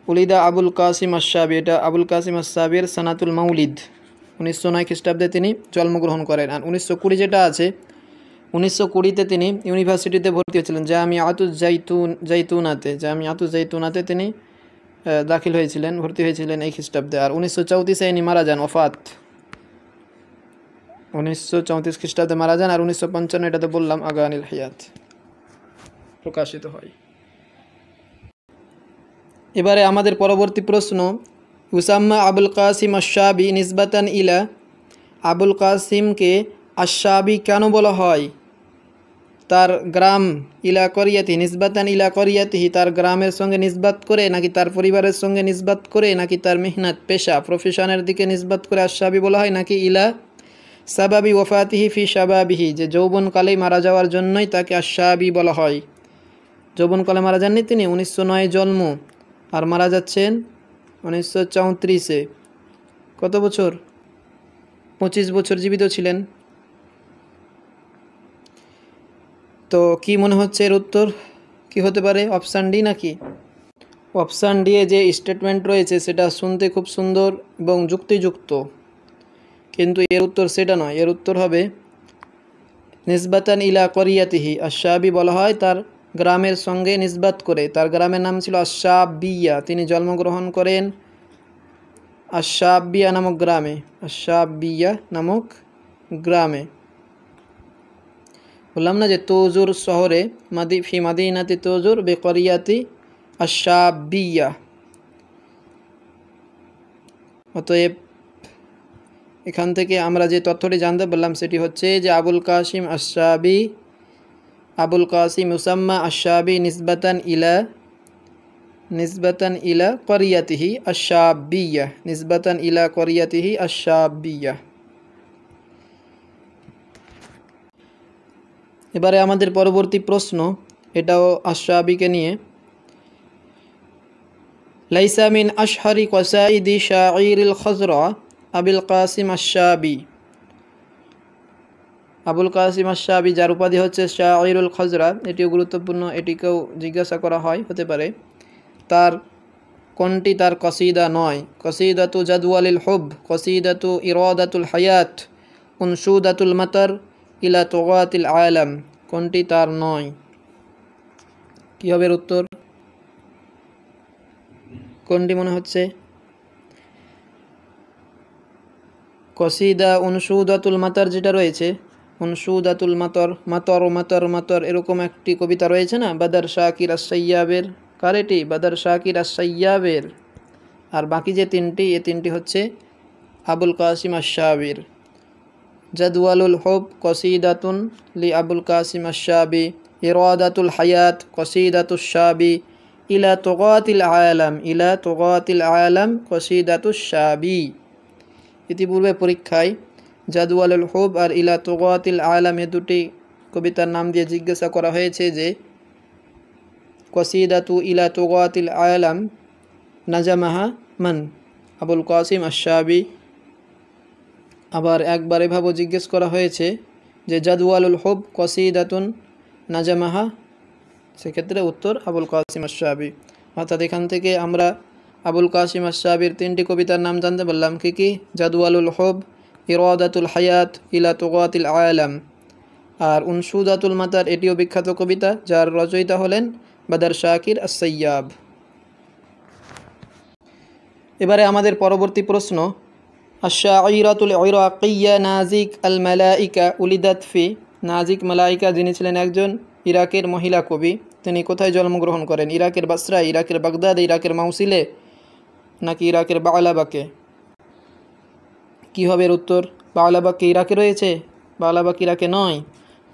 [SPEAKER 1] উলিদা আবুল কাসিম আশ-শাবি, এটা আবুল কাসিম আশ-শাবির সানাতুল মাউলিদ, 1909 খ্রিস্টাব্দে তিনি জন্মগ্রহণ করেন। আর 1920 যেটা আছে, 1920-তে তিনি ইউনিভার্সিটিতে ভর্তি হয়েছিলেন, জামিআতুজ জাইতুনাতে তিনি দাখিল হয়েছিলেন, ভর্তি হয়েছিলেন এই খ্রিস্টাব্দে। আর 1934-এ ইনি মারা যান, ওফাত 1934 খ্রিস্টাব্দে মারা যান। আর 1955 এটাতে বললাম আগানিল হায়াত প্রকাশিত হয়। এবারে আমাদের পরবর্তী প্রশ্ন, উসাম্মা আবুল কাসিম আশ-শাবি নিসবাতান ইলা। আবুল কাসিমকে আশ-শাবি কেন বলা হয়? তার গ্রাম, ইলা করিয়াতি, নিসবাতান ইলা করিয়াতিহি, তার গ্রামের সঙ্গে নিসবাত করে, নাকি তার পরিবারের সঙ্গে নিসবাত করে, নাকি তার মেহনত পেশা প্রফেশনের দিকে নিসবাত করে আশ-শাবি বলা হয়, নাকি ইলা সাবাবি ওয়াফাতিহি ফি শাবাবিহি, যে যৌবনকালেই মারা যাওয়ার জন্যই তাকে আশ-শাবি বলা হয়। যৌবনকালে মারা যাননি তিনি, 1909 জন্ম, আর মারা যাচ্ছেন 1934-এ। কত বছর? 25 বছর জীবিত ছিলেন। তো কি মনে হচ্ছে এর উত্তর কি হতে পারে? অপশান ডি নাকি? অপশান ডি এ যে স্টেটমেন্ট রয়েছে সেটা শুনতে খুব সুন্দর এবং যুক্তিযুক্ত, কিন্তু এর উত্তর সেটা নয়। এর উত্তর হবে নিসবাতান ইলা করিয়াতিহি, আশ-শাবি বলা হয় তার গ্রামের সঙ্গে নিসবাত করে। তার গ্রামের নাম ছিল আশ-শাবিয়া, তিনি জন্মগ্রহণ করেন আশ-শাবিয়া নামক গ্রামে, আশ-শাবিয়া নামক গ্রামে। বললাম না যে তুজুর শহরে, ফি মাদিনাতি তুজুর বেকরিয়াতি আশ-শাবিয়া। অতএব এখান থেকে আমরা যে তথ্যটি জানতে পারলাম সেটি হচ্ছে যে আবুল কাসিম আশ-শাবি, আবুল কাসিম উসাম্মা আশ-শাবি নিসবাতান ইলা করিয়াতিহি আশ-শাবিয়া, নিসবাতান ইলা করিয়াতিহি আশ-শাবিয়া। এবারে আমাদের পরবর্তী প্রশ্ন, এটাও আশ-শাবিকে নিয়ে। লাইসা মিন আশহারি কসাইদি শাইরিল খজরা আবুল কাসিম আশ-শাবি। আবুল কাসিম আশ-শাবি, যার উপাধি হচ্ছে শাইরুল খজরা, এটিও গুরুত্বপূর্ণ, এটিকেও জিজ্ঞাসা করা হয়, হতে পারে। তার কোনটি তার কসিদা নয়? কসিদাতু জাদওয়ালিল হুব, কসিদাতু ইরাদাতুল হায়াত, উনশুদাতুল মাতার, ইলা তুগাতিল আলাম। কোনটি তার নয়? কী হবে উত্তর? কোনটি মনে হচ্ছে? কসিদা উনশুদাতুল মাতার যেটা রয়েছে, উনশুদাতুল মাতর, মাতর মাতর মাতর, এরকম একটি কবিতা রয়েছে না, বাদার শাকির আস-সাইয়াবের। কার এটি? বাদার শাকির আস-সাইয়াবের। আর বাকি যে তিনটি, এ তিনটি হচ্ছে আবুল কাসিম আশ-শাবির। জাদওয়ালুল হুব কসিদাতুন লি আবুল কাসিম আশ-শাবি, ইরাদাতুল হায়াত কসিদাতুশ শাবি, ইলা তুগাতিল আলাম, ইলা তুগাতিল আলাম কসিদাতুশ শাবি। ইতিপূর্বে পরীক্ষায় জাদওয়ালুল হুব আর ইলা তুগাতিল আলাম এ দুটি কবিতার নাম দিয়ে জিজ্ঞাসা করা হয়েছে যে কসিদাতু ইলা তুগাতিল আলাম নাজামাহা মান? আবুল কাসিম আশ-শাবি। আবার একবার এভাবে জিজ্ঞেস করা হয়েছে যে জাদওয়ালুল হুব কসিদাতুন নাজামাহা, সেক্ষেত্রে উত্তর আবুল কাসিম আশ-শাবি। অর্থাৎ এখান থেকে আমরা আবুল কাসিম আশ-শাবির তিনটি কবিতার নাম জানতে পারলাম। কি কি? জাদওয়ালুল হুব, ইরাদাতুল হায়াত, ইলা তুগাতিল আলাম। আর উনশুদাতুল মাতার, এটিও বিখ্যাত কবিতা, যার রচয়িতা হলেন বাদার শাকির আস-সাইয়াব। এবারে আমাদের পরবর্তী প্রশ্ন, আশ-শাইরাতুল ইরাকিয়্যা নাজিক আল মালাইকা উলিদাত ফি। নাজিক মালাইকা, যিনি ছিলেন একজন ইরাকের মহিলা কবি, তিনি কোথায় জন্মগ্রহণ করেন? ইরাকের বাসরা, ইরাকের বাগদাদ, ইরাকের মাউসিলে, নাকি ইরাকের বাগলাবাকে? কী হবে এর উত্তর? বাগলাবাক ইরাকে রয়েছে? বাগলাবাক ইরাকে নয়,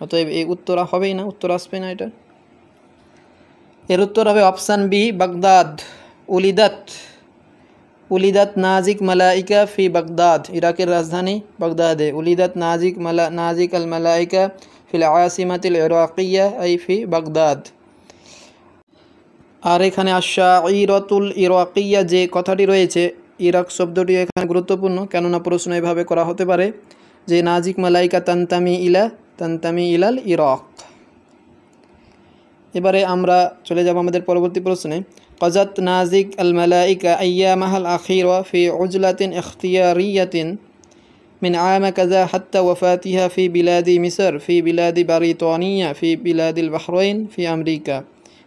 [SPEAKER 1] অতএব এই উত্তর হবেই না, উত্তর আসবে না এটা। এর উত্তর হবে অপশান বি, বাগদাদ। উলিদাত, উলিদাত নাজিক মালাইকা ফি বাগদাদ, ইরাকের রাজধানী বাগদাদে। উলিদাত নাজিক আল মালাইকা ফিল আসিমাতিল ইরাকিয়্যা আই ফি বাগদাদ। আর এখানে আশ-শাইরাতুল ইরাকিয়্যা যে কথাটি রয়েছে, ইরাক শব্দটি এখানে গুরুত্বপূর্ণ, কেননা প্রশ্ন এভাবে করা হতে পারে যে নাজিক মালাইকা তান্তামি ইলাল ইরাক। এবারে আমরা চলে যাব আমাদের পরবর্তী প্রশ্নে। কাজাত নাজিক আল মালাইকা আইয়ামাহাল আখিরা ফি উজলাতিন ইখতিয়ারিয়াতিন মিন আম কাযা হাত্তা ওয়াফাতিহা ফি বিলাদি মিসর, ফি বিলাদি বারিতানিয়া, ফি বিলাদিল বাহরাইন, ফি আমেরিকা।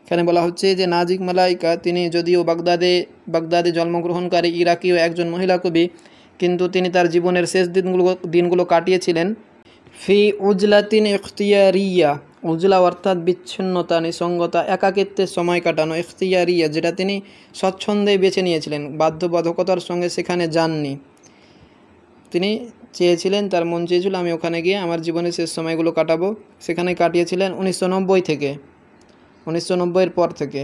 [SPEAKER 1] এখানে বলা হচ্ছে যে নাজিক মালাইকা, তিনি যদিও বাগদাদে জন্মগ্রহণকারী ইরাকীয় একজন মহিলা কবি, কিন্তু তিনি তার জীবনের শেষ দিনগুলো কাটিয়েছিলেন ফি উজলাতিন ইখতিয়ারিয়া। উজলা অর্থাৎ বিচ্ছিন্নতা, নিসঙ্গতা, একাকিত্বের সময় কাটানো। ইখতিয়ারিয়া, যেটা তিনি স্বচ্ছন্দে বেছে নিয়েছিলেন, বাধ্যবাধকতার সঙ্গে সেখানে যাননি। তিনি চেয়েছিলেন, তার মন চেয়েছিল আমি ওখানে গিয়ে আমার জীবনের শেষ সময়গুলো কাটাবো। সেখানে কাটিয়েছিলেন 1990 থেকে, 1990-এর পর থেকে,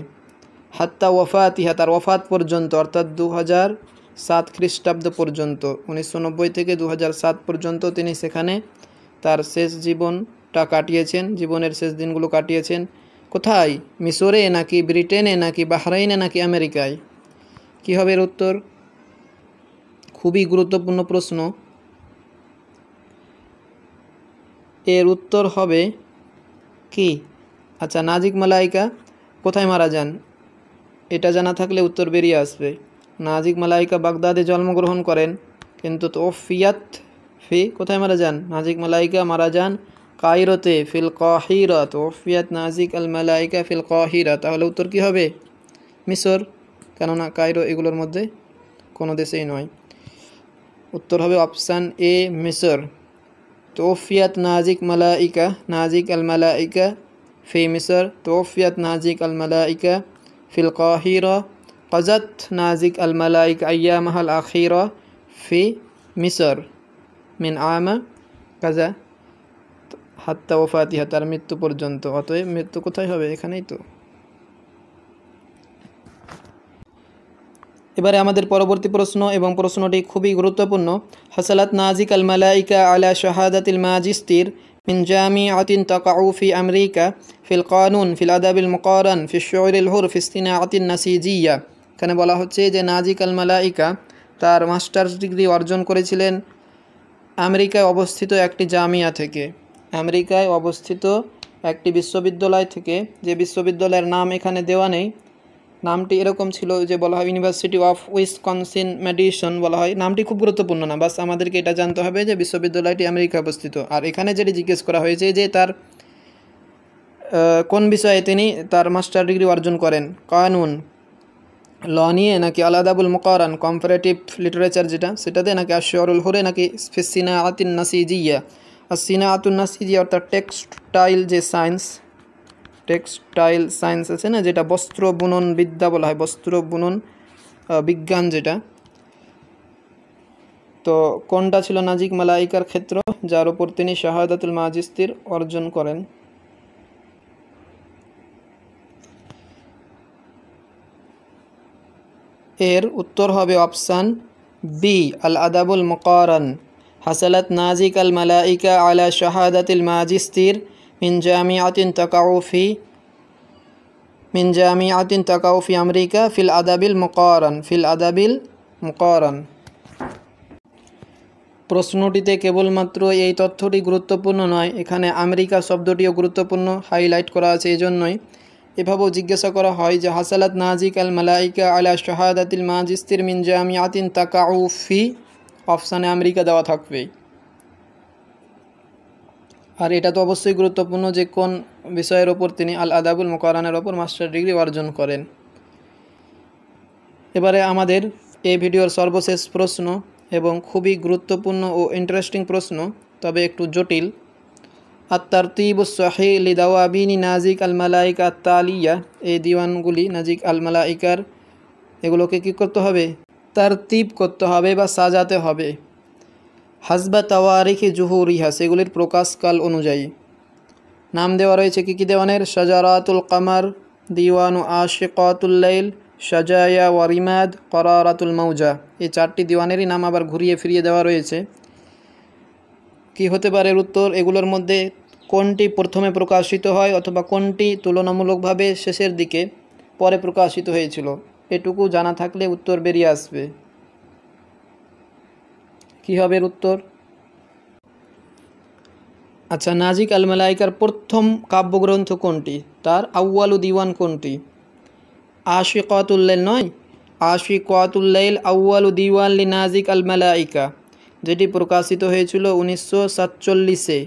[SPEAKER 1] হাত্তা ওয়াফাতিহা, তার ওয়াফাত পর্যন্ত, অর্থাৎ 2007 খ্রিস্টাব্দ পর্যন্ত। 1990 থেকে 2007 পর্যন্ত তিনি সেখানে তার শেষ জীবনটা কাটিয়েছেন, জীবনের শেষ দিনগুলো কাটিয়েছেন। কোথায়? মিশরে, নাকি ব্রিটেনে, নাকি বাহরাইনে, নাকি আমেরিকায়? কী হবে এর উত্তর? খুবই গুরুত্বপূর্ণ প্রশ্ন। এর উত্তর হবে কি? আচ্ছা, নাজিক মালাইকা কোথায় মারা যান? এটা জানা থাকলে উত্তর বেরিয়ে আসবে। নাজিক মালাইকা বাগদাদে জন্মগ্রহণ করেন, কিন্তু তোফিয়াত ফি, কোথায় মারা যান? নাজিক মালাইকা মারা যান কায়রোতে, ফিল কাহিরা। তোফিয়াত নাজিক আল মালাইকা ফিল কাহিরা। তাহলে উত্তর কি হবে? মিশর, কেননা কায়রো এগুলোর মধ্যে কোনো দেশেই নয়। উত্তর হবে অপশান এ, মিশর। তোফিয়াত নাজিক আল মালাইকা ফি মিসর, তোফিয়াত নাজিক আল মালাইকা ফিল কাহিরা, কাজাত নাজিক আল মালাইকা আইয়ামাহাল আখিরা ফি মিসর মিন আমা কাজা হাত্তা ওয়াফাতিহা, তার মৃত্যু পর্যন্ত। অতএব মৃত্যু কোথায় হবে? এখানেই তো। এবারে আমাদের পরবর্তী প্রশ্ন, এবং প্রশ্নটি খুবই গুরুত্বপূর্ণ। হাসালাত নাজিক আল মালাইকা আলা শাহাদাতিল মাজিস্তির من جامعة تقع في أمريكا في القانون في الأدب المقارن في الشعر الحر في الصناعة النسيجية এখানে বলা হচ্ছে যে নাজিক আল মালাইকা তার মাস্টার্স ডিগ্রি অর্জন করেছিলেন আমেরিকায় অবস্থিত একটি জামিয়া থেকে, আমেরিকায় অবস্থিত একটি বিশ্ববিদ্যালয় থেকে, যে বিশ্ববিদ্যালয়ের নাম এখানে দেওয়া নেই। নামটি এরকম ছিল যে বলা হয় ইউনিভার্সিটি অফ উইসকনসিন ম্যাডিসন বলা হয়। নামটি খুব গুরুত্বপূর্ণ না, বাস আমাদেরকে এটা জানতে হবে যে বিশ্ববিদ্যালয়টি আমেরিকায় অবস্থিত। আর এখানে যেটি জিজ্ঞেস করা হয়েছে যে তার কোন বিষয়ে তিনি তার মাস্টার ডিগ্রি অর্জন করেন, কানুন ল নিয়ে নাকি আলাদাবুল মুকারান কম্পারেটিভ লিটারেচার যেটা সেটাতে, নাকি আশরুল হুরে, নাকি সিনাআতুন নাসিজিয়া। আর সিনাআতুন নাসিজিয়া অর্থাৎ টেক্সটাইল যে সায়েন্স, টেক্সটাইল সায়েন্স আছে না, যেটা বস্ত্র বুনন বিদ্যা বলা হয়, বস্ত্র বুনন বিজ্ঞান যেটা। তো কোনটা ছিল নাজিক মালাইকার ক্ষেত্র যার উপর তিনি শাহাদাতুল মাজিস্তির অর্জন করেন? এর উত্তর হবে অপশান বি, আল আদাবুল মুকারান। হাসালাত নাজিক আল মালাইকা আলা শাহাদাতিল মাজিস্তির মিন জামিআতিন তাকাউ ফি আমেরিকা ফিল আদাবিল মুকারান। প্রশ্নটিতে কেবলমাত্র এই তথ্যটি গুরুত্বপূর্ণ নয়, এখানে আমেরিকা শব্দটিও গুরুত্বপূর্ণ হাইলাইট করা আছে। এই জন্যই এভাবেও জিজ্ঞাসা করা হয় যে হাসালাত নাজিক আল মালাইকা আলা শাহাদাতিল মাজিস্তির মিন জামিআতিন তাকাউ ফি, অপশানে আমেরিকা দেওয়া থাকবে। আর এটা তো অবশ্যই গুরুত্বপূর্ণ যে কোন বিষয়ের ওপর তিনি আল আদাবুল মুকারানের ওপর মাস্টার ডিগ্রি অর্জন করেন। এবারে আমাদের এই ভিডিওর সর্বশেষ প্রশ্ন এবং খুবই গুরুত্বপূর্ণ ও ইন্টারেস্টিং প্রশ্ন, তবে একটু জটিল। আত-তারতিবুস সহিহ লিদাওয়াবিনি নাজিক আল মালাইকা আত-তালিয়া, এই দিওয়ানগুলি নাজিক আল মালাইকার, এগুলোকে কী করতে হবে? তারতিব করতে হবে বা সাজাতে হবে। হাসবা তাওয়ারিখি জুহুরিহা, সেগুলির প্রকাশকাল অনুযায়ী। নাম দেওয়া রয়েছে কী কী দেওয়ানের? শাজারাতুল কামার, দিওয়ানু আশিকাতুল লাইল, সাজায়া ওয়ারিমাদ, করারাতুল মাউজা। এই চারটি দিওয়ানেরই নাম আবার ঘুরিয়ে ফিরিয়ে দেওয়া রয়েছে। কি হতে পারে উত্তর? এগুলোর মধ্যে কোনটি প্রথমে প্রকাশিত হয় অথবা কোনটি তুলনামূলকভাবে শেষের দিকে পরে প্রকাশিত হয়েছিল, এটুকু জানা থাকলে উত্তর বেরিয়ে আসবে। কী হবে উত্তর? আচ্ছা, নাজিক আল মালাইকার প্রথম কাব্যগ্রন্থ কোনটি? তার আউয়ালু দিওয়ান কোনটি? আশিকাতুল লাইল নয়, আশিকাতুল লাইল আউয়ালু দিওয়ান লি নাজিক আল মালাইকা, যেটি প্রকাশিত হয়েছিল 1947-এ।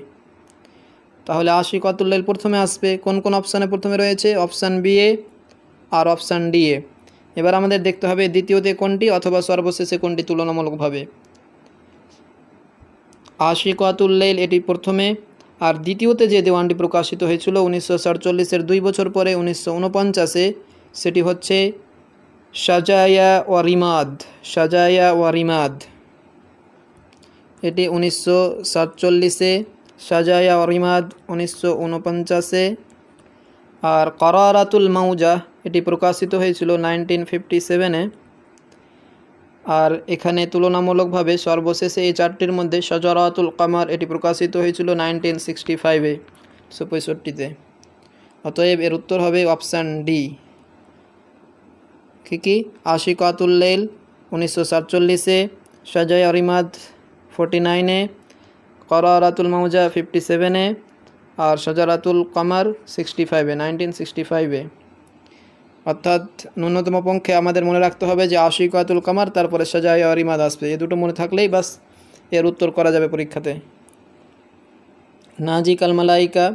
[SPEAKER 1] তাহলে আশিকাতুল লাইল প্রথমে আসবে। কোন কোন অপশানে প্রথমে রয়েছে? অপশান বি এ আর অপশান ডি এ। এবার আমাদের দেখতে হবে দ্বিতীয়তে কোনটি অথবা সর্বশেষে কোনটি তুলনামূলকভাবে। আশিকাতুল লাইল এটি প্রথমে, আর দ্বিতীয়তে যে দেওয়ানটি প্রকাশিত হয়েছিল 1947-এর 2 বছর পরে 1949-এ, সেটি হচ্ছে সাজায়া ওয়া রিমাদ। এটি 1947-এ, সাজায়া ওয়া রিমাদ 1949-এ। আর করারাতুল মাউজা এটি প্রকাশিত হয়েছিল 1957-এ। আর এখানে তুলনামূলকভাবে সর্বশেষে এই চারটির মধ্যে শাজারাতুল কামার এটি প্রকাশিত হয়েছিল 1965-এ, 1965-তে। অতএব এর উত্তর হবে অপশান ডি। কি আশিকাতুল লাইল 1947-এ, সাজায়া রিমাদ 49-এ, করারাতুল মাউজা 57-এ, আর শাজারাতুল কামার 1965-এ। অর্থাৎ ন্যূনতম পক্ষে আমাদের মনে রাখতে হবে যে আশিকাতুল কামার তারপরে সাজায়া রিমাদ আসবে। এই দুটো মনে থাকলেই বাস এর উত্তর করা যাবে পরীক্ষাতে। নাজিক আল মালাইকা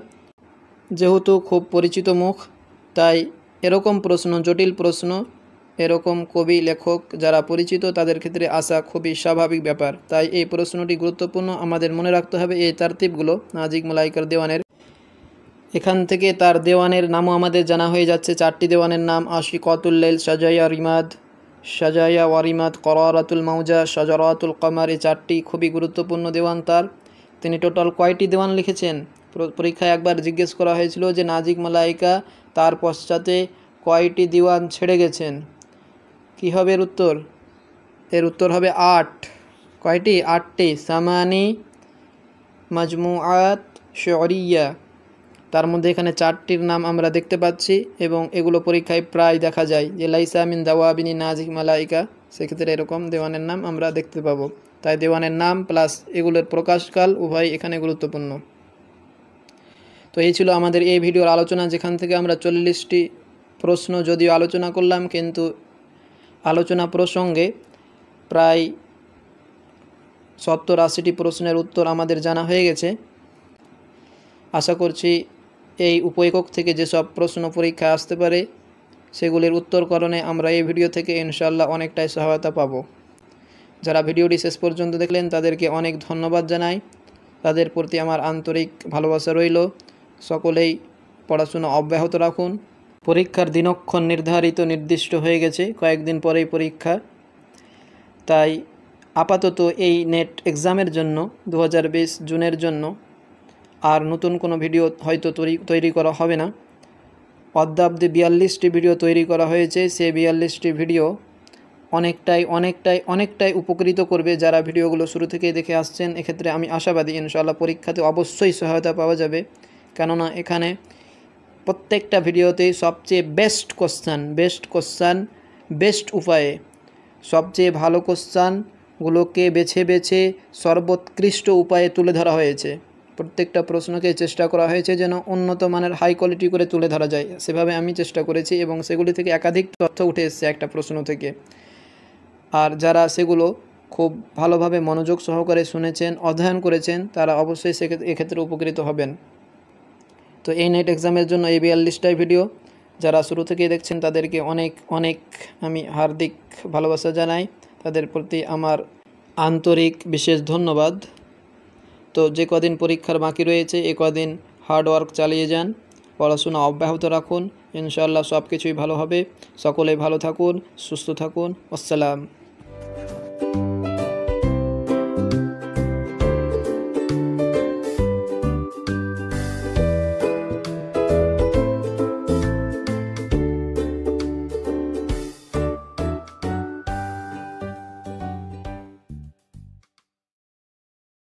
[SPEAKER 1] যেহেতু খুব পরিচিত মুখ, তাই এরকম প্রশ্ন, জটিল প্রশ্ন, এরকম কবি লেখক যারা পরিচিত তাদের ক্ষেত্রে আসা খুবই স্বাভাবিক ব্যাপার। তাই এই প্রশ্নটি গুরুত্বপূর্ণ, আমাদের মনে রাখতে হবে এই তারতিবগুলো নাজিক মালাইকার দেওয়ানের। এখান থেকে তার দেওয়ানের নামও আমাদের জানা হয়ে যাচ্ছে। চারটি দেওয়ানের নাম আশিকাতুল লাইল, সাজায়া ওয়ারিমাদ, করারাতুল মাউজা, শাজারাতুল কামার। এই চারটি খুবই গুরুত্বপূর্ণ দেওয়ান তার। তিনি টোটাল কয়টি দেওয়ান লিখেছেন? পরীক্ষায় একবার জিজ্ঞেস করা হয়েছিল যে নাজিক মালাইকা তার পশ্চাতে কয়টি দিওয়ান ছেড়ে গেছেন। কি হবে এর উত্তর? এর উত্তর হবে 8। কয়টি? 8টি। সামানি মাজমুআত শরিয়া। তার মধ্যে এখানে 4টির নাম আমরা দেখতে পাচ্ছি এবং এগুলো পরীক্ষায় প্রায় দেখা যায় যে লাইসা মিন দাওয়াবিনী নাজিক মালাইকা, সেক্ষেত্রে এরকম দেওয়ানের নাম আমরা দেখতে পাবো। তাই দেওয়ানের নাম প্লাস এগুলোর প্রকাশকাল উভয় এখানে গুরুত্বপূর্ণ। তো এই ছিল আমাদের এই ভিডিওর আলোচনা, যেখান থেকে আমরা 40টি প্রশ্ন যদিও আলোচনা করলাম, কিন্তু আলোচনা প্রসঙ্গে প্রায় 70-80টি প্রশ্নের উত্তর আমাদের জানা হয়ে গেছে। আশা করছি এই উপএকক থেকে যেসব প্রশ্ন পরীক্ষায় আসতে পারে সেগুলির উত্তরকরণে আমরা এই ভিডিও থেকে ইনশাআল্লাহ অনেকটাই সহায়তা পাব। যারা ভিডিওটি শেষ পর্যন্ত দেখলেন তাদেরকে অনেক ধন্যবাদ জানাই। তাদের প্রতি আমার আন্তরিক ভালোবাসা রইল। সকলেই পড়াশোনা অব্যাহত রাখুন। পরীক্ষার দিনক্ষণ নির্দিষ্ট হয়ে গেছে, কয়েকদিন পরেই পরীক্ষা। তাই আপাতত এই নেট এক্সামের জন্য 2020 জুনের জন্য আর নতুন কোনো ভিডিও হয়তো তৈরি করা হবে না। অদ্যাবধি 42টি ভিডিও তৈরি করা হয়েছে। সেই 42টি ভিডিও অনেকটাই উপকৃত করবে যারা ভিডিওগুলো শুরু থেকেই দেখে আসছেন। এক্ষেত্রে আমি আশাবাদী ইনশাআল্লাহ পরীক্ষাতে অবশ্যই সহায়তা পাওয়া যাবে, কেননা এখানে প্রত্যেকটা ভিডিওতেই সবচেয়ে বেস্ট কোশ্চান বেস্ট উপায়ে সবচেয়ে ভালো কোশ্চানগুলোকে বেছে সর্বোৎকৃষ্ট উপায়ে তুলে ধরা হয়েছে। প্রত্যেকটা প্রশ্নকে চেষ্টা করা হয়েছে যেন উন্নত মানের হাই কোয়ালিটি করে তুলে ধরা যায়, সেভাবে আমি চেষ্টা করেছি এবং সেগুলি থেকে একাধিক তথ্য উঠে এসেছে একটা প্রশ্ন থেকে। আর যারা সেগুলো খুব ভালোভাবে মনোযোগ সহকারে শুনেছেন, অধ্যয়ন করেছেন, তারা অবশ্যই এক্ষেত্রে উপকৃত হবেন। তো এই নেট এক্সামের জন্য এই 42টাই ভিডিও যারা শুরু থেকেই দেখছেন তাদেরকে অনেক আমি হার্দিক ভালোবাসা জানাই। তাদের প্রতি আমার আন্তরিক বিশেষ ধন্যবাদ। তো যে কদিন পরীক্ষার বাকি রয়েছে এ কদিন হার্ডওয়ার্ক চালিয়ে যান, পড়াশোনা অব্যাহত রাখুন, ইনশাআল্লাহ সব কিছুই ভালো হবে। সকলেই ভালো থাকুন, সুস্থ থাকুন। আসসালাম।